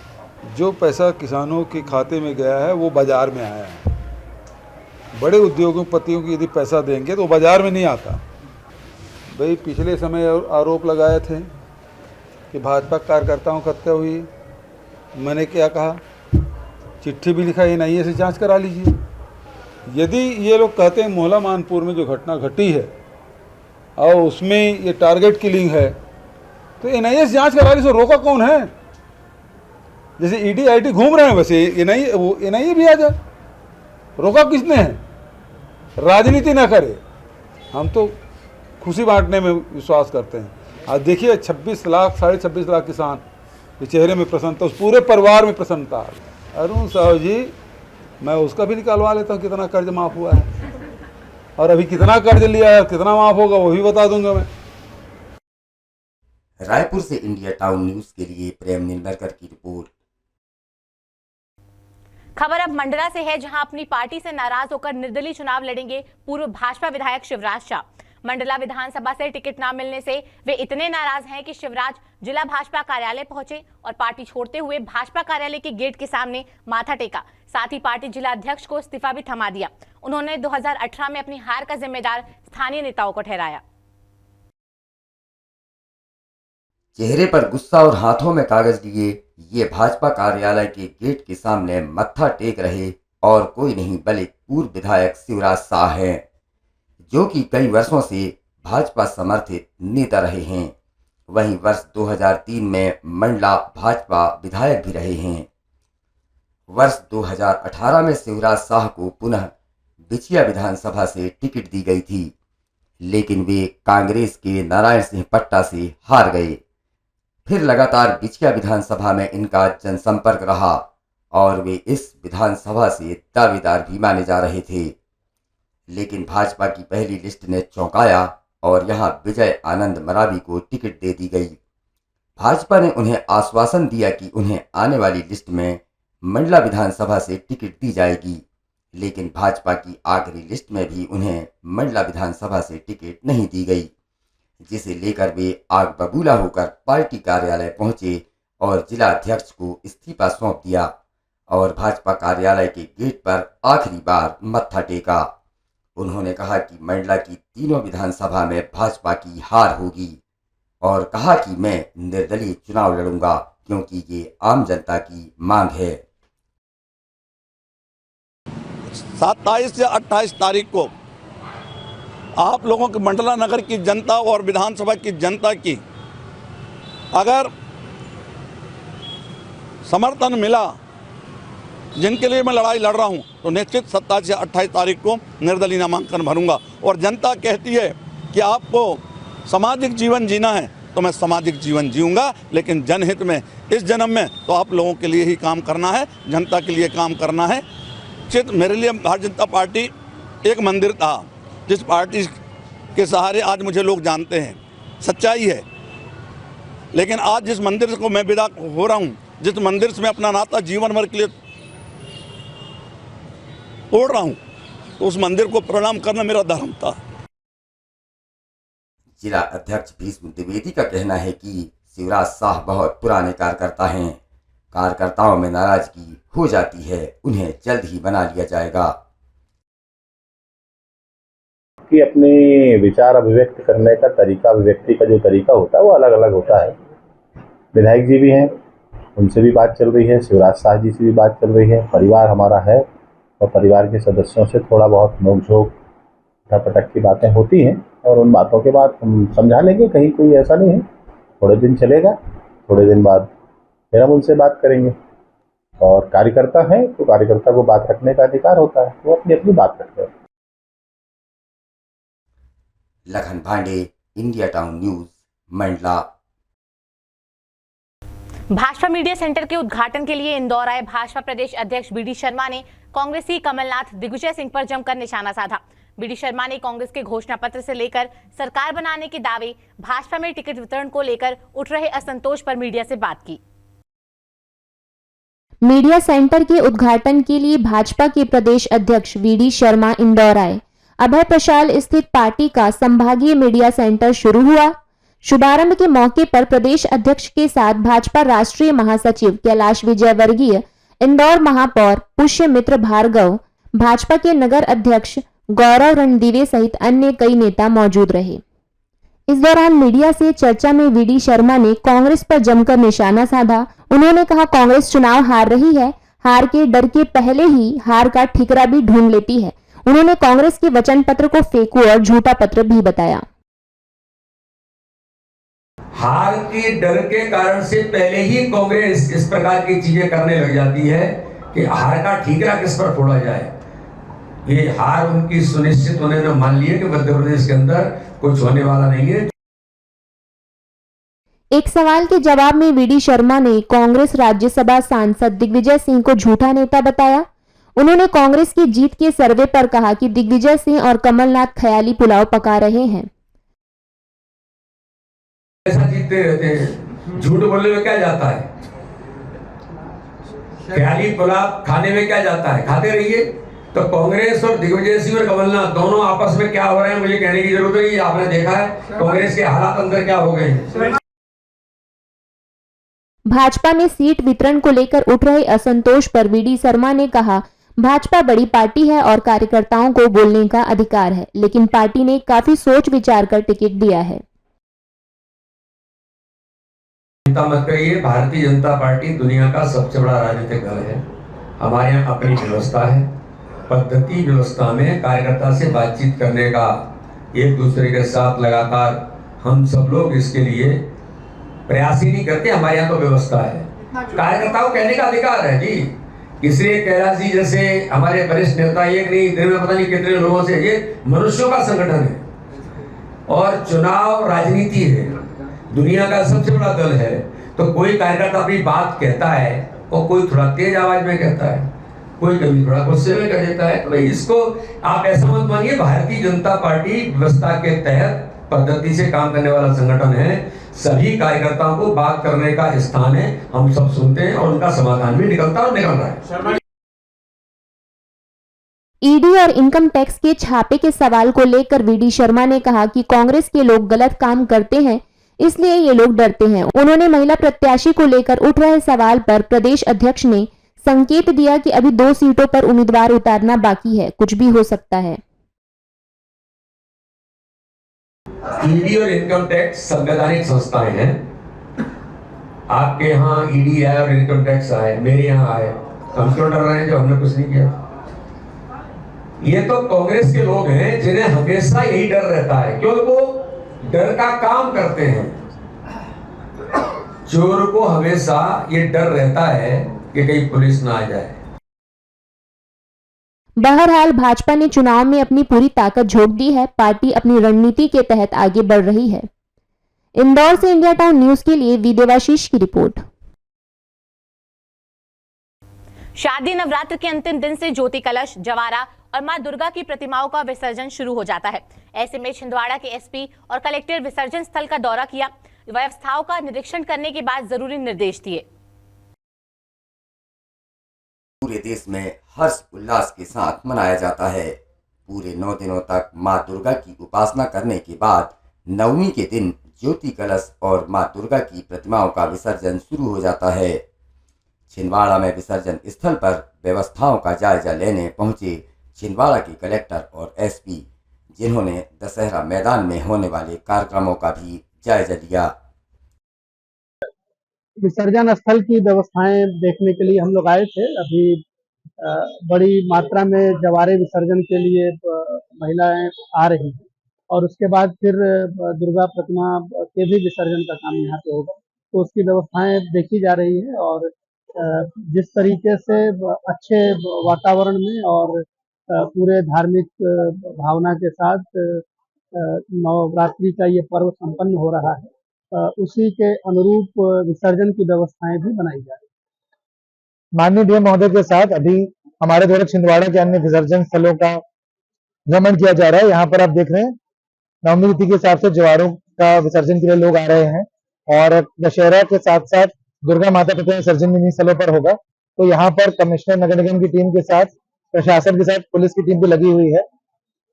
जो पैसा किसानों के खाते में गया है वो बाज़ार में आया है। बड़े उद्योगपतियों को यदि पैसा देंगे तो बाज़ार में नहीं आता। भाई पिछले समय आरोप लगाए थे कि भाजपा कार्यकर्ताओं करते हुए, मैंने क्या कहा, चिट्ठी भी लिखा NIA से जांच करा लीजिए। यदि ये लोग कहते हैं मोहला मानपुर में जो घटना घटी है और उसमें ये टारगेट किलिंग है तो NIA से जांच करा लीजिए। रोका कौन है? जैसे ED IT घूम रहे हैं वैसे NIA भी आ जाए। रोका किसने है? राजनीति ना करे। हम तो खुशी बांटने में विश्वास करते हैं। आज देखिए 26 लाख 26.5 लाख किसान के चेहरे में प्रसन्नता, उस पूरे परिवार में प्रसन्नता। अरुण साहू जी, मैं उसका भी निकालवा लेता हूँ कितना कर्ज माफ़ हुआ है और अभी कितना कर्ज लिया है, कितना माफ़ होगा वो भी बता दूंगा मैं। रायपुर से इंडिया टाउन न्यूज के लिए प्रेम निलकर की रिपोर्ट। खबर अब मंडला से है, जहां अपनी पार्टी से नाराज होकर निर्दलीय चुनाव लड़ेंगे पूर्व भाजपा विधायक शिवराज शाह। मंडला विधानसभा से टिकट न मिलने से वे इतने नाराज हैं कि शिवराज जिला भाजपा कार्यालय पहुंचे और पार्टी छोड़ते हुए भाजपा कार्यालय के गेट के सामने माथा टेका। साथ ही पार्टी जिला अध्यक्ष को इस्तीफा भी थमा दिया। उन्होंने 2018 में अपनी हार का जिम्मेदार स्थानीय नेताओं को ठहराया। चेहरे पर गुस्सा और हाथों में कागज लिए ये भाजपा कार्यालय के गेट के सामने मत्था टेक रहे और कोई नहीं बल्कि पूर्व विधायक शिवराज शाह हैं, जो कि कई वर्षों से भाजपा समर्थित नेता रहे हैं। वहीं वर्ष 2003 में मंडला भाजपा विधायक भी रहे हैं। वर्ष 2018 में शिवराज शाह को पुनः बिछिया विधानसभा से टिकट दी गई थी, लेकिन वे कांग्रेस के नारायण सिंह पट्टा से हार गए। फिर लगातार बिछिया विधानसभा में इनका जनसंपर्क रहा और वे इस विधानसभा से दावेदार भी माने जा रहे थे। लेकिन भाजपा की पहली लिस्ट ने चौंकाया और यहां विजय आनंद मरावी को टिकट दे दी गई। भाजपा ने उन्हें आश्वासन दिया कि उन्हें आने वाली लिस्ट में मंडला विधानसभा से टिकट दी जाएगी, लेकिन भाजपा की आखिरी लिस्ट में भी उन्हें मंडला विधानसभा से टिकट नहीं दी गई, जिसे लेकर वे आग बबूला होकर पार्टी कार्यालय पहुंचे और जिला अध्यक्ष को इस्तीफा सौंप दिया और भाजपा कार्यालय के गेट पर आखिरी बार मत्था टेका। उन्होंने कहा कि मंडला की तीनों विधानसभा में भाजपा की हार होगी और कहा कि मैं निर्दलीय चुनाव लड़ूंगा क्योंकि ये आम जनता की मांग है। 27 से 28 तारीख को आप लोगों के मंडला नगर की जनता और विधानसभा की जनता की अगर समर्थन मिला, जिनके लिए मैं लड़ाई लड़ रहा हूं, तो निश्चित 27 से 28 तारीख को निर्दलीय नामांकन भरूंगा। और जनता कहती है कि आपको सामाजिक जीवन जीना है तो मैं सामाजिक जीवन जीऊंगा, लेकिन जनहित में इस जन्म में तो आप लोगों के लिए ही काम करना है, जनता के लिए काम करना है। चित मेरे लिए भारतीय जनता पार्टी एक मंदिर था, जिस पार्टी के सहारे आज मुझे लोग जानते हैं, सच्चाई है। लेकिन आज जिस मंदिर को मैं विदा हो रहा हूँ, जिस मंदिर से मैं अपना नाता जीवन भर के लिए तोड़ रहा हूँ, तो उस मंदिर को प्रणाम करना मेरा धर्म था। जिला अध्यक्ष भीष्म द्विवेदी का कहना है कि शिवराज शाह बहुत पुराने कार्यकर्ता हैं, कार्यकर्ताओं में नाराजगी हो जाती है, उन्हें जल्द ही बना लिया जाएगा। कि अपने विचार अभिव्यक्त करने का तरीका, अभिव्यक्ति का जो तरीका होता है वो अलग अलग होता है। विधायक जी भी हैं, उनसे भी बात चल रही है, शिवराज शाह जी से भी बात चल रही है। परिवार हमारा है और परिवार के सदस्यों से थोड़ा बहुत नोकझोंक पटक की बातें होती हैं और उन बातों के बाद हम समझा लेंगे। कहीं कोई ऐसा नहीं है, थोड़े दिन चलेगा, थोड़े दिन बाद फिर हम उनसे बात करेंगे। और कार्यकर्ता है तो कार्यकर्ता को बात रखने का अधिकार होता है, वो अपनी अपनी बात रखते हैं। लखन भांडे, India town news, Mandla. Bhajpa media centre के उद्घाटन के लिए इंदौर आए भाजपा प्रदेश अध्यक्ष बीडी शर्मा ने कांग्रेसी कमलनाथ दिग्विजय सिंह पर जमकर निशाना साधा। बीडी शर्मा ने कांग्रेस के घोषणा पत्र से लेकर सरकार बनाने के दावे, भाजपा में टिकट वितरण को लेकर उठ रहे असंतोष पर मीडिया से बात की। मीडिया सेंटर के उद्घाटन के लिए भाजपा के प्रदेश अध्यक्ष वीडी शर्मा इंदौर आए। अभय प्रशाल स्थित पार्टी का संभागीय मीडिया सेंटर शुरू हुआ। शुभारंभ के मौके पर प्रदेश अध्यक्ष के साथ भाजपा राष्ट्रीय महासचिव कैलाश विजयवर्गीय, इंदौर महापौर पुष्यमित्र भार्गव, भाजपा के नगर अध्यक्ष गौरव रणदीवे सहित अन्य कई नेता मौजूद रहे। इस दौरान मीडिया से चर्चा में वीडी शर्मा ने कांग्रेस पर जमकर निशाना साधा। उन्होंने कहा, कांग्रेस चुनाव हार रही है, हार के डर के पहले ही हार का ठिकरा भी ढूंढ लेती है। उन्होंने कांग्रेस के वचन पत्र को फेंकू और झूठा पत्र भी बताया। हार के डर के कारण से पहले ही कांग्रेस इस प्रकार की चीजें करने लग जाती है कि हार का ठीकरा किस पर फोड़ा जाए। ये हार उनकी सुनिश्चित उन्होंने मान लिया कि मध्य प्रदेश के अंदर कुछ होने वाला नहीं है। एक सवाल के जवाब में वीडी शर्मा ने कांग्रेस राज्यसभा सांसद दिग्विजय सिंह को झूठा नेता बताया। उन्होंने कांग्रेस की जीत के सर्वे पर कहा कि दिग्विजय सिंह और कमलनाथ ख्याली पुलाव पका रहे हैं। ऐसा जीतते रहते हैं, झूठ बोलने में क्या जाता है, ख्याली पुलाव खाने में क्या जाता है, खाते रहिए। तो कांग्रेस और दिग्विजय सिंह और कमलनाथ दोनों आपस में क्या हो रहे हैं मुझे कहने की जरूरत नहीं, आपने देखा है कांग्रेस के हालात अंदर क्या हो गए हैं। भाजपा में सीट वितरण को लेकर उठ रहे असंतोष पर वीडी शर्मा ने कहा, भाजपा बड़ी पार्टी है और कार्यकर्ताओं को बोलने का अधिकार है, लेकिन पार्टी ने काफी सोच विचार कर टिकट दिया है। चिंता मत करिए, भारतीय जनता पार्टी दुनिया का सबसे बड़ा राजनीतिक दल है। हमारे यहाँ अपनी व्यवस्था है, पद्धति व्यवस्था में कार्यकर्ता से बातचीत करने का, एक दूसरे के साथ लगातार हम सब लोग इसके लिए प्रयास ही नहीं करते। हमारे यहाँ तो व्यवस्था है, कार्यकर्ताओं कहने का अधिकार है जी। इसलिए कैलाश जी जैसे हमारे वरिष्ठ नेता एक नहीं दिन में पता नहीं कितने लोगों से, ये मनुष्यों का संगठन है और चुनाव राजनीति है, दुनिया का सबसे बड़ा दल है। तो कोई कार्यकर्ता अपनी बात कहता है और कोई थोड़ा तेज आवाज में कहता है, कोई कभी थोड़ा गुस्से में कह देता है। तो इसको आप ऐसा मत मानिए, भारतीय जनता पार्टी व्यवस्था के तहत पद्धति से काम करने वाला संगठन है। सभी कार्यकर्ताओं को बात करने का स्थान है, हम सब सुनते हैं और उनका समाधान भी निकलता और निकल रहा है। ईडी और इनकम टैक्स के छापे के सवाल को लेकर वीडी शर्मा ने कहा कि कांग्रेस के लोग गलत काम करते हैं, इसलिए ये लोग डरते हैं। उन्होंने महिला प्रत्याशी को लेकर उठ रहे सवाल पर प्रदेश अध्यक्ष ने संकेत दिया कि अभी 2 सीटों पर उम्मीदवार उतारना बाकी है, कुछ भी हो सकता है। ईडी और इनकम टैक्स संवैधानिक संस्थाएं हैं। आपके यहाँ ईडी आए और इनकम टैक्स आए, मेरे यहाँ आए, हम क्यों डर रहे हैं जो हमने कुछ नहीं किया? ये तो कांग्रेस के लोग हैं जिन्हें हमेशा यही डर रहता है, क्योंकि वो डर का काम करते हैं। चोर को हमेशा ये डर रहता है कि कहीं पुलिस ना आ जाए। बहरहाल भाजपा ने चुनाव में अपनी पूरी ताकत झोंक दी है। पार्टी अपनी रणनीति के तहत आगे बढ़ रही है। इंदौर से इंडिया टाउन न्यूज के लिए वी देवाशीष की रिपोर्ट। शारदीय नवरात्र के अंतिम दिन से ज्योति कलश, जवारा और मां दुर्गा की प्रतिमाओं का विसर्जन शुरू हो जाता है। ऐसे में छिंदवाड़ा के एसपी और कलेक्टर विसर्जन स्थल का दौरा किया, व्यवस्थाओं का निरीक्षण करने के बाद जरूरी निर्देश दिए। पूरे देश में हर्ष उल्लास के साथ मनाया जाता है। पूरे 9 दिनों तक मां दुर्गा की उपासना करने के बाद नवमी के दिन ज्योति कलश और मां दुर्गा की प्रतिमाओं का विसर्जन शुरू हो जाता है। छिंदवाड़ा में विसर्जन स्थल पर व्यवस्थाओं का जायजा लेने पहुंचे छिंदवाड़ा के कलेक्टर और एसपी, जिन्होंने दशहरा मैदान में होने वाले कार्यक्रमों का भी जायजा लिया। विसर्जन स्थल की व्यवस्थाएं देखने के लिए हम लोग आए थे। अभी बड़ी मात्रा में जवारे विसर्जन के लिए महिलाएं आ रही हैं और उसके बाद फिर दुर्गा प्रतिमा के भी विसर्जन का काम यहाँ पे होगा, तो उसकी व्यवस्थाएं देखी जा रही है। और जिस तरीके से अच्छे वातावरण में और पूरे धार्मिक भावना के साथ नवरात्रि का ये पर्व संपन्न हो रहा है, उसी के अनुरूप विसर्जन की व्यवस्थाएं भी बनाई जा रही है। माननीय डीएम महोदय के साथ अभी हमारे द्वारा छिंदवाड़ा के अन्य विसर्जन स्थलों का भ्रमण किया जा रहा है। यहाँ पर आप देख रहे हैं नवमी तिथि के हिसाब से जवारों का विसर्जन के लिए लोग आ रहे हैं और दशहरा के साथ साथ दुर्गा माता प्रतिमा विसर्जन भी इन्हीं स्थलों पर होगा। तो यहाँ पर कमिश्नर नगर निगम की टीम के साथ, प्रशासन के साथ पुलिस की टीम भी लगी हुई है।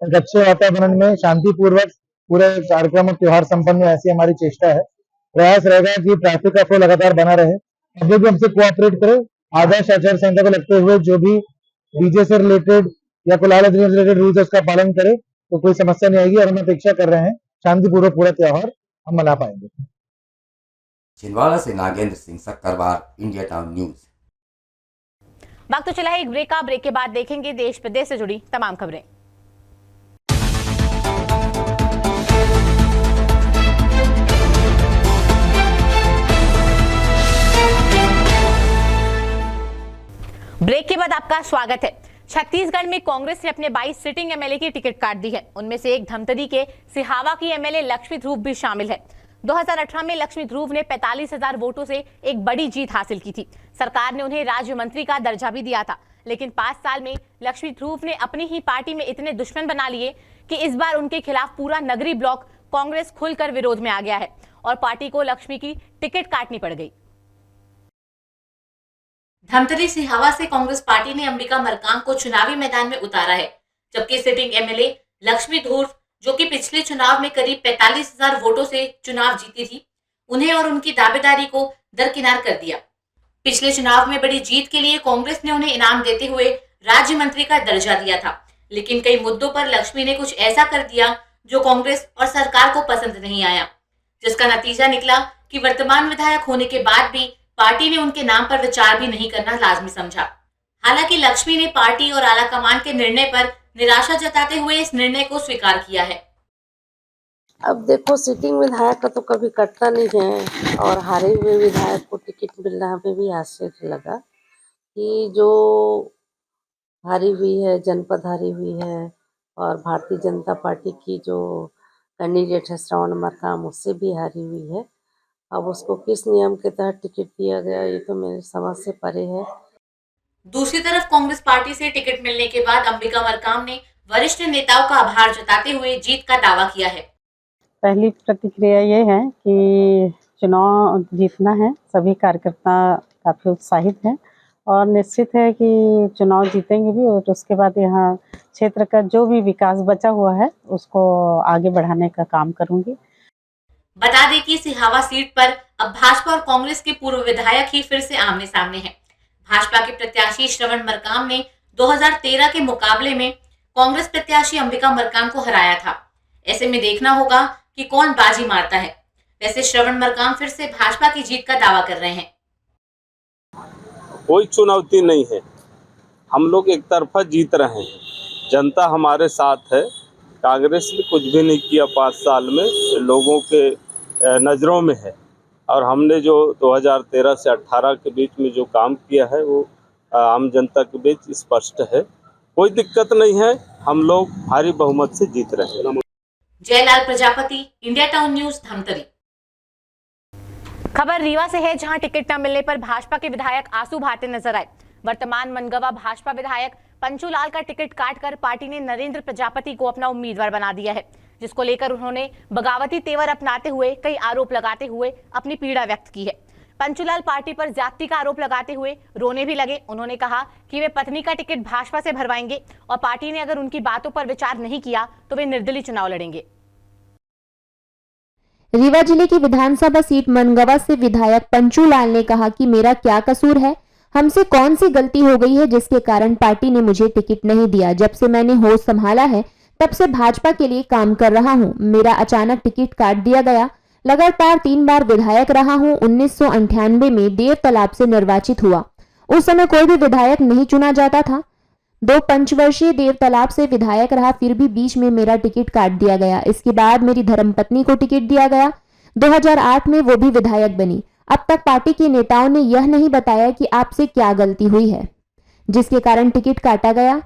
एक अच्छे वातावरण में शांतिपूर्वक पूरे कार्यक्रम और त्योहार संपन्न हो, ऐसी हमारी चेष्टा है। प्रयास रहेगा कि ट्रैफिक का फ्लो लगातार बना रहे, पब्लिक भी हमसे कोऑपरेट करे, आदर्श आचार संहिता को लगते हुए जो भी डीजे से रिलेटेड या कोलाहल से रिलेटेड रूल्स है उसका पालन करे तो कोई समस्या नहीं आएगी और हम अपेक्षा कर रहे हैं शांतिपूर्वक पूरा त्योहार हम मना पाएंगे। छिंदवाड़ा से Nagendra Singh Sakkarwar, India town news. वक्त तो चला है एक ब्रेक का। ब्रेक के बाद देखेंगे देश प्रदेश से जुड़ी तमाम खबरें। ब्रेक के बाद आपका स्वागत है। छत्तीसगढ़ में कांग्रेस ने अपने 22 सिटिंग एमएलए की टिकट काट दी है। उनमें से एक धमतरी के सिहावा की एमएलए लक्ष्मी ध्रुव भी शामिल है। 2018 में लक्ष्मी ध्रुव ने 45,000 वोटों से एक बड़ी जीत हासिल की थी। सरकार ने उन्हें राज्य मंत्री का दर्जा भी दिया था, लेकिन 5 साल में लक्ष्मी ध्रुव ने अपनी ही पार्टी में इतने दुश्मन बना लिए कि इस बार उनके खिलाफ पूरा नगरी ब्लॉक कांग्रेस खुलकर विरोध में आ गया है और पार्टी को लक्ष्मी की टिकट काटनी पड़ गई। धमतरी सिहावा से कांग्रेस पार्टी ने अंबिका मरकाम को चुनावी मैदान में उतारा है, जबकि सिटिंग एमएलए लक्ष्मी ध्रुव, जो कि पिछले चुनाव में करीब 45,000 वोटों से चुनाव जीती थी, उन्हें और उनकी दावेदारी को दरकिनार कर दिया। पिछले चुनाव में बड़ी जीत के लिए कांग्रेस ने उन्हें इनाम देते हुए राज्य मंत्री का दर्जा दिया था, लेकिन कई मुद्दों पर लक्ष्मी ने कुछ ऐसा कर दिया जो कांग्रेस और सरकार को पसंद नहीं आया, जिसका नतीजा निकला कि वर्तमान विधायक होने के बाद भी पार्टी ने उनके नाम पर विचार भी नहीं करना लाजमी समझा। हालांकि लक्ष्मी ने पार्टी और आला कमान के निर्णय पर निराशा जताते हुए इस निर्णय को स्वीकार किया है। अब देखो, सिटिंग विधायक का तो कभी कटता नहीं है और हारे हुए विधायक को टिकट मिलना पे भी आश्चर्य लगा कि जो हारी हुई है, जनपद हारी हुई है और भारतीय जनता पार्टी की जो कैंडिडेट है श्रवण मरकाम, उससे भी हारी हुई है। अब उसको किस नियम के तहत टिकट दिया गया, ये तो मेरे समझ से परे है। दूसरी तरफ कांग्रेस पार्टी से टिकट मिलने के बाद अंबिका मरकाम ने वरिष्ठ नेताओं का आभार जताते हुए जीत का दावा किया है। पहली प्रतिक्रिया ये है कि चुनाव जीतना है, सभी कार्यकर्ता काफी उत्साहित हैं और निश्चित है कि चुनाव जीतेंगे भी और उसके बाद यहाँ क्षेत्र का जो भी विकास बचा हुआ है उसको आगे बढ़ाने का काम करूंगी। बता दें कि सिहावा सीट पर अब भाजपा और कांग्रेस के पूर्व विधायक ही फिर से आमने सामने हैं। भाजपा के प्रत्याशी श्रवण मरकाम ने 2013 के मुकाबले में कांग्रेस प्रत्याशी अंबिका मरकाम को हराया था। ऐसे में देखना होगा कि कौन बाजी मारता है। वैसे श्रवण मरकाम फिर से भाजपा की जीत का दावा कर रहे हैं। कोई चुनौती नहीं है, हम लोग एक तरफा जीत रहे हैं, जनता हमारे साथ है। कांग्रेस ने कुछ भी नहीं किया 5 साल में, लोगों के नज़रों में है और हमने जो 2013 से 18 के बीच में जो काम किया है वो आम जनता के बीच स्पष्ट है। कोई दिक्कत नहीं है, हम लोग भारी बहुमत से जीत रहे हैं। Jailal Prajapati, India town news, Dhamtari. खबर रीवा से है, जहां टिकट न मिलने पर भाजपा के विधायक आंसू बहाते नजर आए। वर्तमान मनगवा भाजपा विधायक पंचूलाल का टिकट काटकर पार्टी ने नरेंद्र प्रजापति को अपना उम्मीदवार बना दिया है, जिसको लेकर उन्होंने बगावती तेवर अपनाते हुए कई आरोप लगाते हुए अपनी पीड़ा व्यक्त की है। पंचूलाल पार्टी पर जाति का आरोप लगाते हुए रोने भी लगे। उन्होंने कहा कि वे पत्नी का टिकट भाजपा से भरवाएंगे और पार्टी ने अगर उनकी बातों पर विचार नहीं किया तो वे निर्दलीय चुनाव लड़ेंगे। रीवा जिले की विधानसभा सीट मनगवा से विधायक पंचूलाल ने कहा कि मेरा क्या कसूर है, हमसे कौन सी गलती हो गई है जिसके कारण पार्टी ने मुझे टिकट नहीं दिया। जब से मैंने होश संभाला है तब से भाजपा के लिए काम कर रहा हूं। मेरा अचानक टिकट काट दिया गया। लगातार 3 बार विधायक रहा हूं। 1998 में देव तालाब से निर्वाचित हुआ। उस समय कोई भी विधायक नहीं चुना जाता था। 2 पंचवर्षीय देव तालाब से विधायक रहा, फिर भी बीच में मेरा टिकट काट दिया गया। इसके बाद मेरी धर्मपत्नी को टिकट दिया गया। 2008 में वो भी विधायक बनी। अब तक पार्टी के नेताओं ने यह नहीं बताया कि आपसे क्या गलती हुई है जिसके कारण टिकट काटा गया।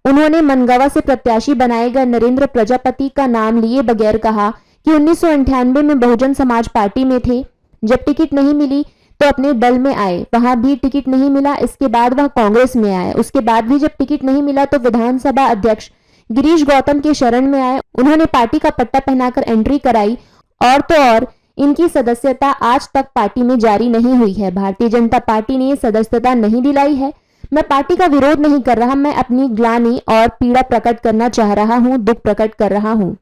उन्होंने मनगवा से प्रत्याशी बनाए गए नरेंद्र प्रजापति का नाम लिए बगैर कहा कि 1998 में बहुजन समाज पार्टी में थे। जब टिकट नहीं मिली तो अपने दल में आए, वहां भी टिकट नहीं मिला। इसके बाद वह कांग्रेस में आए। उसके बाद भी जब टिकट नहीं मिला तो विधानसभा अध्यक्ष गिरीश गौतम के शरण में आए। उन्होंने पार्टी का पट्टा पहनाकर एंट्री कराई और तो और इनकी सदस्यता आज तक पार्टी में जारी नहीं हुई है। भारतीय जनता पार्टी ने सदस्यता नहीं दिलाई है। मैं पार्टी का विरोध नहीं कर रहा, मैं अपनी ग्लानि और पीड़ा प्रकट करना चाह रहा हूं, दुख प्रकट कर रहा हूं।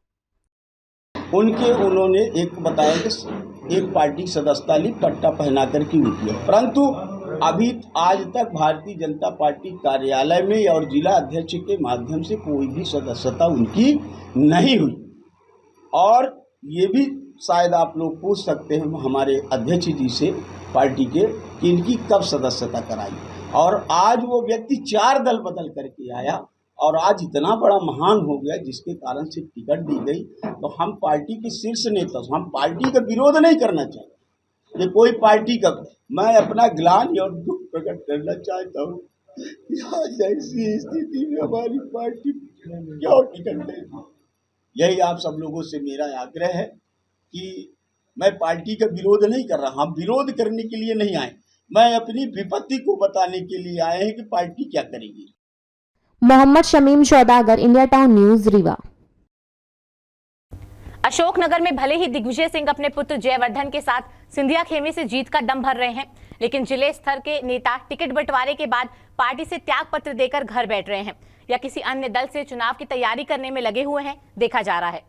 उन्होंने एक बताया कि एक पार्टी सदस्यता ली, पट्टा पहना कर की हुई है, परंतु अभी आज तक भारतीय जनता पार्टी कार्यालय में और जिला अध्यक्ष के माध्यम से कोई भी सदस्यता उनकी नहीं हुई। और ये भी शायद आप लोग पूछ सकते हैं हमारे अध्यक्ष जी से पार्टी के कि इनकी कब सदस्यता कराई। और आज वो व्यक्ति 4 दल बदल करके आया और आज इतना बड़ा महान हो गया जिसके कारण से टिकट दी गई। तो हम पार्टी के शीर्ष नेता, हम पार्टी का विरोध नहीं करना चाहते, ये कोई पार्टी का, मैं अपना ग्लानि और दुख प्रकट करना चाहता हूँ। आज ऐसी स्थिति में हमारी पार्टी क्यों टिकट देगी। यही आप सब लोगों से मेरा आग्रह है कि मैं पार्टी का विरोध नहीं कर रहा, हम विरोध करने के लिए नहीं आए, मैं अपनी विपत्ति को बताने के लिए आए हैं कि पार्टी क्या करेगी। मोहम्मद शमीम सौदागर, India town news, Rewa. Ashoknagar में भले ही दिग्विजय सिंह अपने पुत्र जयवर्धन के साथ सिंधिया खेमे से जीत का दम भर रहे हैं, लेकिन जिले स्तर के नेता टिकट बंटवारे के बाद पार्टी से त्याग पत्र देकर घर बैठ रहे हैं या किसी अन्य दल से चुनाव की तैयारी करने में लगे हुए हैं, देखा जा रहा है।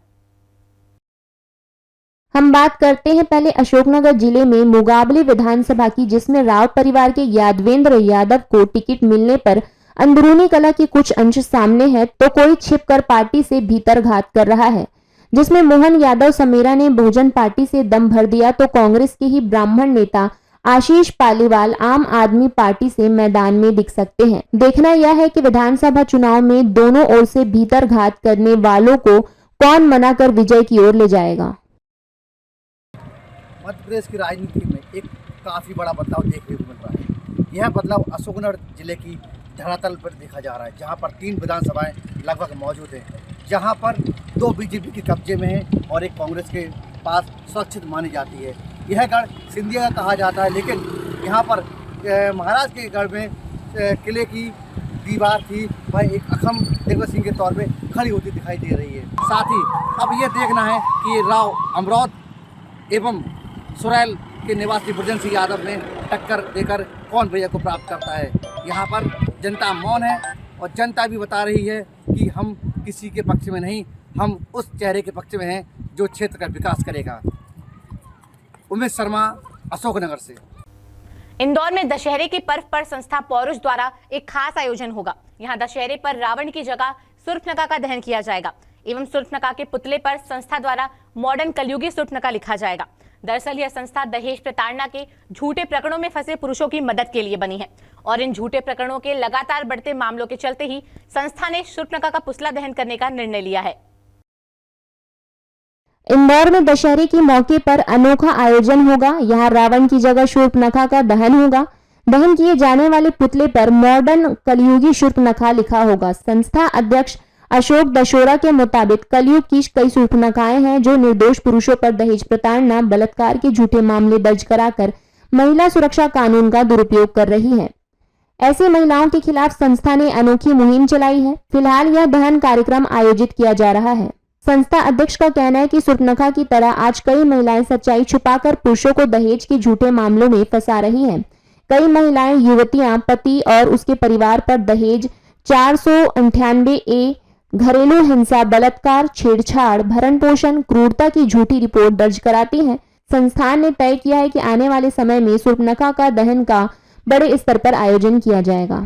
हम बात करते हैं पहले अशोकनगर जिले में मुगाबली विधानसभा की, जिसमें राव परिवार के यादवेंद्र यादव को टिकट मिलने पर अंदरूनी कला की कुछ अंश सामने है तो कोई छिपकर पार्टी से भीतर घात कर रहा है। जिसमें मोहन यादव समेरा ने बहुजन पार्टी से दम भर दिया तो कांग्रेस के ही ब्राह्मण नेता आशीष पालीवाल आम आदमी पार्टी से मैदान में दिख सकते हैं। देखना यह है कि विधानसभा चुनाव में दोनों ओर से भीतर घात करने वालों को कौन मनाकर विजय की ओर ले जाएगा। मध्य प्रदेश की राजनीति में एक काफ़ी बड़ा बदलाव देखने को मिल रहा है। यह बदलाव अशोकनगर जिले की धरातल पर देखा जा रहा है, जहां पर 3 विधानसभाएं लगभग मौजूद हैं, जहां पर 2 बीजेपी के कब्जे में है और एक कांग्रेस के पास सुरक्षित मानी जाती है। यह गढ़ सिंधिया का कहा जाता है, लेकिन यहाँ पर महाराज के गढ़ में किले की दीवार थी, वह एक अखम दिग्विजय सिंह के तौर पे खड़ी होती दिखाई दे रही है। साथ ही अब यह देखना है कि राव अमरौद एवं सुरैल के निवासी ब्रजन सिंह यादव में टक्कर देकर कौन विजय को प्राप्त करता है। यहाँ पर जनता मौन है और जनता भी बता रही है कि हम किसी के पक्ष में नहीं, हम उस चेहरे के पक्ष में हैं जो क्षेत्र का विकास करेगा। उमेश शर्मा, अशोकनगर से। इंदौर में दशहरे के पर्व पर संस्था पौरुष द्वारा एक खास आयोजन होगा। यहाँ दशहरे पर रावण की जगह सुर्पनखा का दहन किया जाएगा एवं सुर्पनखा के पुतले पर संस्था द्वारा मॉडर्न कलयुगी सुर्पनखा लिखा जाएगा। दरअसल यह संस्था दहेज प्रताड़ना के झूठे प्रकरणों में फंसे पुरुषों की मदद के लिए बनी है और इन झूठे प्रकरणों के लगातार बढ़ते मामलों के चलते ही संस्था ने सुर्पनखा का पुतला दहन करने का निर्णय लिया है। इंदौर में दशहरे के मौके पर अनोखा आयोजन होगा। यहाँ रावण की जगह शूर्पनखा का दहन होगा। दहन किए जाने वाले पुतले पर मॉडर्न कलयुगी शूर्पनखा लिखा होगा। संस्था अध्यक्ष अशोक दशोरा के मुताबिक कलयुग की कई शूर्पनखाएं हैं जो निर्दोष पुरुषों पर दहेज प्रताड़ना, बलात्कार के झूठे मामले दर्ज कराकर महिला सुरक्षा कानून का दुरुपयोग कर रही है। ऐसी महिलाओं के खिलाफ संस्था ने अनोखी मुहिम चलाई है। फिलहाल यह दहन कार्यक्रम आयोजित किया जा रहा है। संस्था अध्यक्ष का कहना है कि शूर्पनखा की तरह आज कई महिलाएं सच्चाई छुपाकर पुरुषों को दहेज के झूठे मामलों में फंसा रही हैं। कई महिलाएं, युवतियां पति और उसके परिवार पर दहेज 498A, घरेलू हिंसा, बलात्कार, छेड़छाड़, भरण पोषण, क्रूरता की झूठी रिपोर्ट दर्ज कराती हैं। संस्थान ने तय किया है कि आने वाले समय में शूर्पनखा का दहन का बड़े स्तर पर आयोजन किया जाएगा।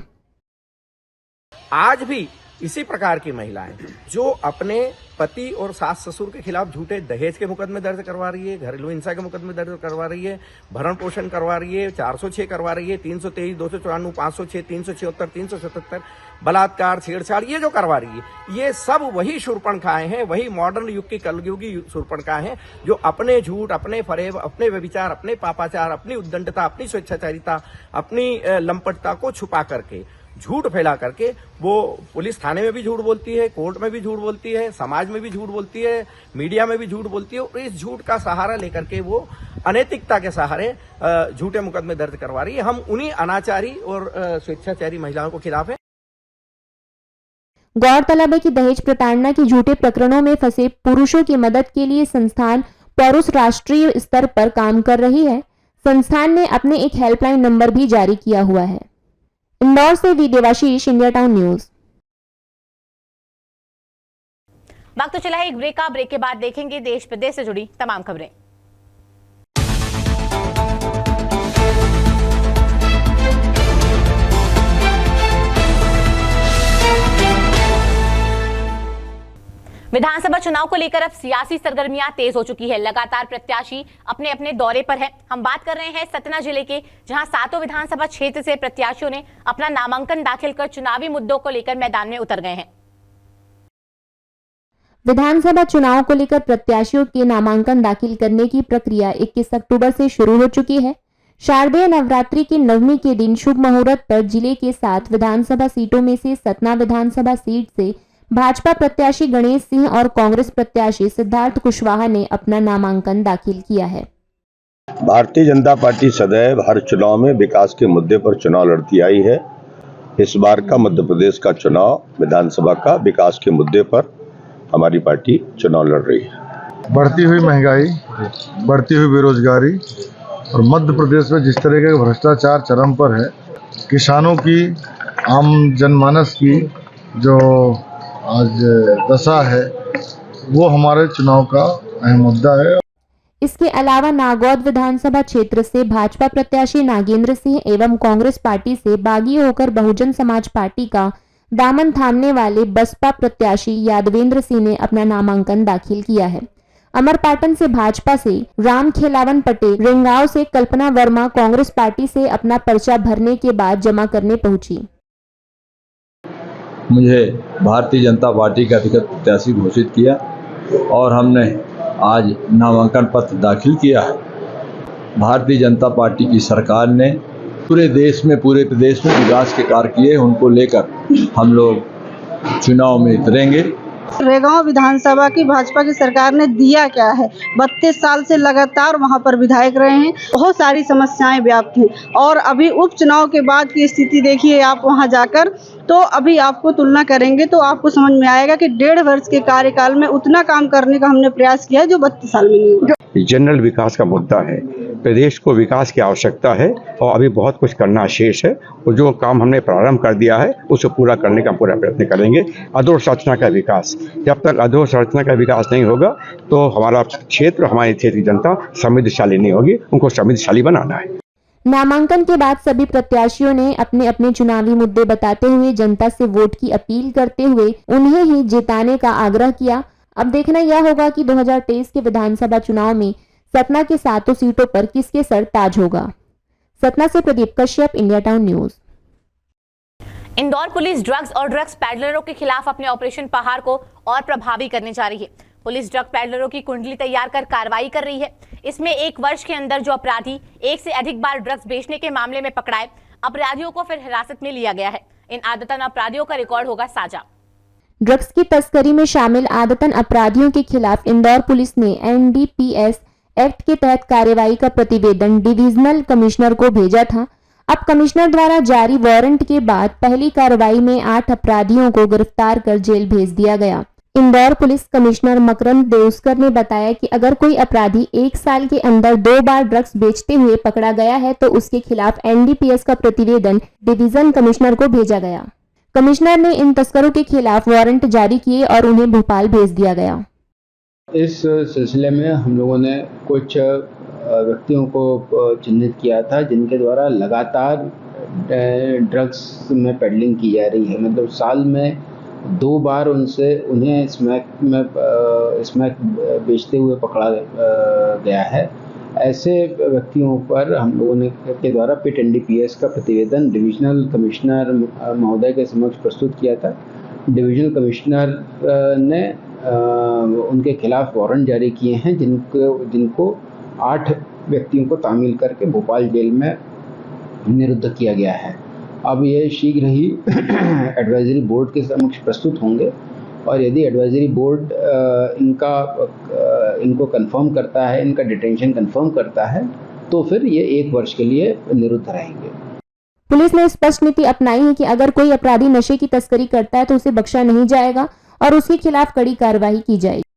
आज भी इसी प्रकार की महिलाएं जो अपने पति और सास ससुर के खिलाफ झूठे दहेज के मुकदमे दर्ज करवा रही है, घरेलू हिंसा के मुकदमे दर्ज करवा रही है, भरण पोषण करवा रही है, 406 करवा रही है, 323, 294, 506, 376, 377, बलात्कार, छेड़छाड़, ये जो करवा रही है, ये सब वही शूर्पणखाएं हैं, वही मॉडर्न युग की कलयुगी शूर्पणखाएं हैं जो अपने झूठ, अपने फरेब, अपने व्यभिचार, अपने पापाचार, अपनी उद्दंडता, अपनी स्वेच्छाचारिता, अपनी लंपटता को छुपा करके, झूठ फैला करके वो पुलिस थाने में भी झूठ बोलती है, कोर्ट में भी झूठ बोलती है, समाज में भी झूठ बोलती है, मीडिया में भी झूठ बोलती है और इस झूठ का सहारा लेकर के वो अनैतिकता के सहारे झूठे मुकदमे दर्ज करवा रही है। हम उन्हीं अनाचारी और स्वेच्छाचारी महिलाओं को खिलाफ है। गौरतलब है कि दहेज प्रताड़ना के झूठे प्रकरणों में फंसे पुरुषों की मदद के लिए संस्थान पॉरुस राष्ट्रीय स्तर पर काम कर रही है। संस्थान ने अपने एक हेल्पलाइन नंबर भी जारी किया हुआ है। इंदौर से V Devashish, India town news. वक्त तो चला है एक ब्रेक का। ब्रेक के बाद देखेंगे देश प्रदेश से जुड़ी तमाम खबरें। विधानसभा चुनाव को लेकर अब सियासी सरगर्मियां तेज हो चुकी है। लगातार प्रत्याशी अपने अपने दौरे पर हैं। हम बात कर रहे हैं सतना जिले के, जहां सातों विधानसभा क्षेत्र से प्रत्याशियों ने अपना नामांकन दाखिल कर चुनावी मुद्दों को लेकर मैदान में उतर गए हैं। विधानसभा चुनाव को लेकर प्रत्याशियों के नामांकन दाखिल करने की प्रक्रिया 21 अक्टूबर से शुरू हो चुकी है। शारदीय नवरात्रि की नवमी के दिन शुभ मुहूर्त पर जिले के 7 विधानसभा सीटों में से सतना विधानसभा सीट से भाजपा प्रत्याशी गणेश सिंह और कांग्रेस प्रत्याशी सिद्धार्थ कुशवाहा ने अपना नामांकन दाखिल किया है। भारतीय जनता पार्टी सदैव हर चुनाव में विकास के मुद्दे पर चुनाव लड़ती आई है। इस बार का मध्य प्रदेश का चुनाव विधानसभा का विकास के मुद्दे पर हमारी पार्टी चुनाव लड़ रही है। बढ़ती हुई महंगाई, बढ़ती हुई बेरोजगारी और मध्य प्रदेश में जिस तरह का भ्रष्टाचार चरम पर है, किसानों की, आम जनमानस की जो आज दशा है, वो हमारे चुनाव का अहम मुद्दा है। इसके अलावा नागौद विधानसभा क्षेत्र से भाजपा प्रत्याशी नागेंद्र सिंह एवं कांग्रेस पार्टी से बागी होकर बहुजन समाज पार्टी का दामन थामने वाले बसपा प्रत्याशी यादवेंद्र सिंह ने अपना नामांकन दाखिल किया है। अमरपाटन से भाजपा से राम खेलावन पटेल, रेंगांव से कल्पना वर्मा कांग्रेस पार्टी से अपना पर्चा भरने के बाद जमा करने पहुंची। मुझे भारतीय जनता पार्टी का अधिकृत प्रत्याशी घोषित किया और हमने आज नामांकन पत्र दाखिल किया है। भारतीय जनता पार्टी की सरकार ने पूरे देश में, पूरे प्रदेश में विकास के कार्य किए, उनको लेकर हम लोग चुनाव में उतरेंगे। रेगांव विधानसभा की भाजपा की सरकार ने दिया क्या है? 32 साल से लगातार वहां पर विधायक रहे हैं। बहुत सारी समस्याएं व्याप्त हैं और अभी उपचुनाव के बाद की स्थिति देखिए आप वहां जाकर, तो अभी आपको तुलना करेंगे तो आपको समझ में आएगा कि 1.5 वर्ष के कार्यकाल में उतना काम करने का हमने प्रयास किया है जो 32 साल में नहीं हुआ। जनरल विकास का मुद्दा है, प्रदेश को विकास की आवश्यकता है और अभी बहुत कुछ करना शेष है और जो काम हमने प्रारंभ कर दिया है उसे पूरा करने का पूरा प्रयत्न करेंगे। अधोसंरचना का विकास, जब तक अधोसंरचना का विकास नहीं होगा तो हमारा क्षेत्र, हमारे क्षेत्र की जनता समृद्धशाली नहीं होगी। उनको समृद्धशाली बनाना है। नामांकन के बाद सभी प्रत्याशियों ने अपने अपने चुनावी मुद्दे बताते हुए जनता से वोट की अपील करते हुए उन्हें ही जिताने का आग्रह किया। अब देखना यह होगा कि 2023 के विधानसभा चुनाव में सतना के 7 सीटों पर किसके सर ताज होगा। सतना से Pradeep Kashyap, India town news. Indore police drugs और ड्रग्स पैडलरों के खिलाफ अपने ऑपरेशन पहाड़ को और प्रभावी करने जा रही है। पुलिस ड्रग पैडलरों की कुंडली तैयार कर कार्रवाई कर रही है। इसमें 1 वर्ष के अंदर जो अपराधी 1 से अधिक बार ड्रग्स बेचने के मामले में पकड़ाए, अपराधियों को फिर हिरासत में लिया गया है। इन आदतन अपराधियों का रिकॉर्ड होगा साझा। ड्रग्स की तस्करी में शामिल आदतन अपराधियों के खिलाफ इंदौर पुलिस ने NDPS एक्ट के तहत कार्रवाई का प्रतिवेदन डिविजनल कमिश्नर को भेजा था। अब कमिश्नर द्वारा जारी वारंट के बाद पहली कार्रवाई में 8 अपराधियों को गिरफ्तार कर जेल भेज दिया गया। इंदौर पुलिस कमिश्नर मकरंद देउस्कर ने बताया कि अगर कोई अपराधी 1 साल के अंदर 2 बार ड्रग्स बेचते हुए पकड़ा गया है तो उसके खिलाफ NDPS का प्रतिवेदन डिवीजन कमिश्नर को भेजा गया। कमिश्नर ने इन तस्करों के खिलाफ वारंट जारी किए और उन्हें भोपाल भेज दिया गया। इस सिलसिले में हम लोगों ने कुछ व्यक्तियों को चिन्हित किया था जिनके द्वारा लगातार ड्रग्स में पेडलिंग की जा रही है। मतलब साल में 2 बार उन्हें स्मैक बेचते हुए पकड़ा गया है। ऐसे व्यक्तियों पर हम लोगों ने के द्वारा पिट NDPS का प्रतिवेदन डिविजनल कमिश्नर महोदय के समक्ष प्रस्तुत किया था। डिविजनल कमिश्नर ने उनके खिलाफ वारंट जारी किए हैं जिनको 8 व्यक्तियों को तामील करके भोपाल जेल में निरुद्ध किया गया है। अब ये शीघ्र ही एडवाइजरी बोर्ड के समक्ष प्रस्तुत होंगे और यदि एडवाइजरी बोर्ड इनको कंफर्म करता है, इनका डिटेंशन कंफर्म करता है, तो फिर ये 1 वर्ष के लिए निरुद्ध रहेंगे। पुलिस ने स्पष्ट नीति अपनाई है कि अगर कोई अपराधी नशे की तस्करी करता है तो उसे बख्शा नहीं जाएगा और उसके खिलाफ कड़ी कार्रवाई की जाएगी।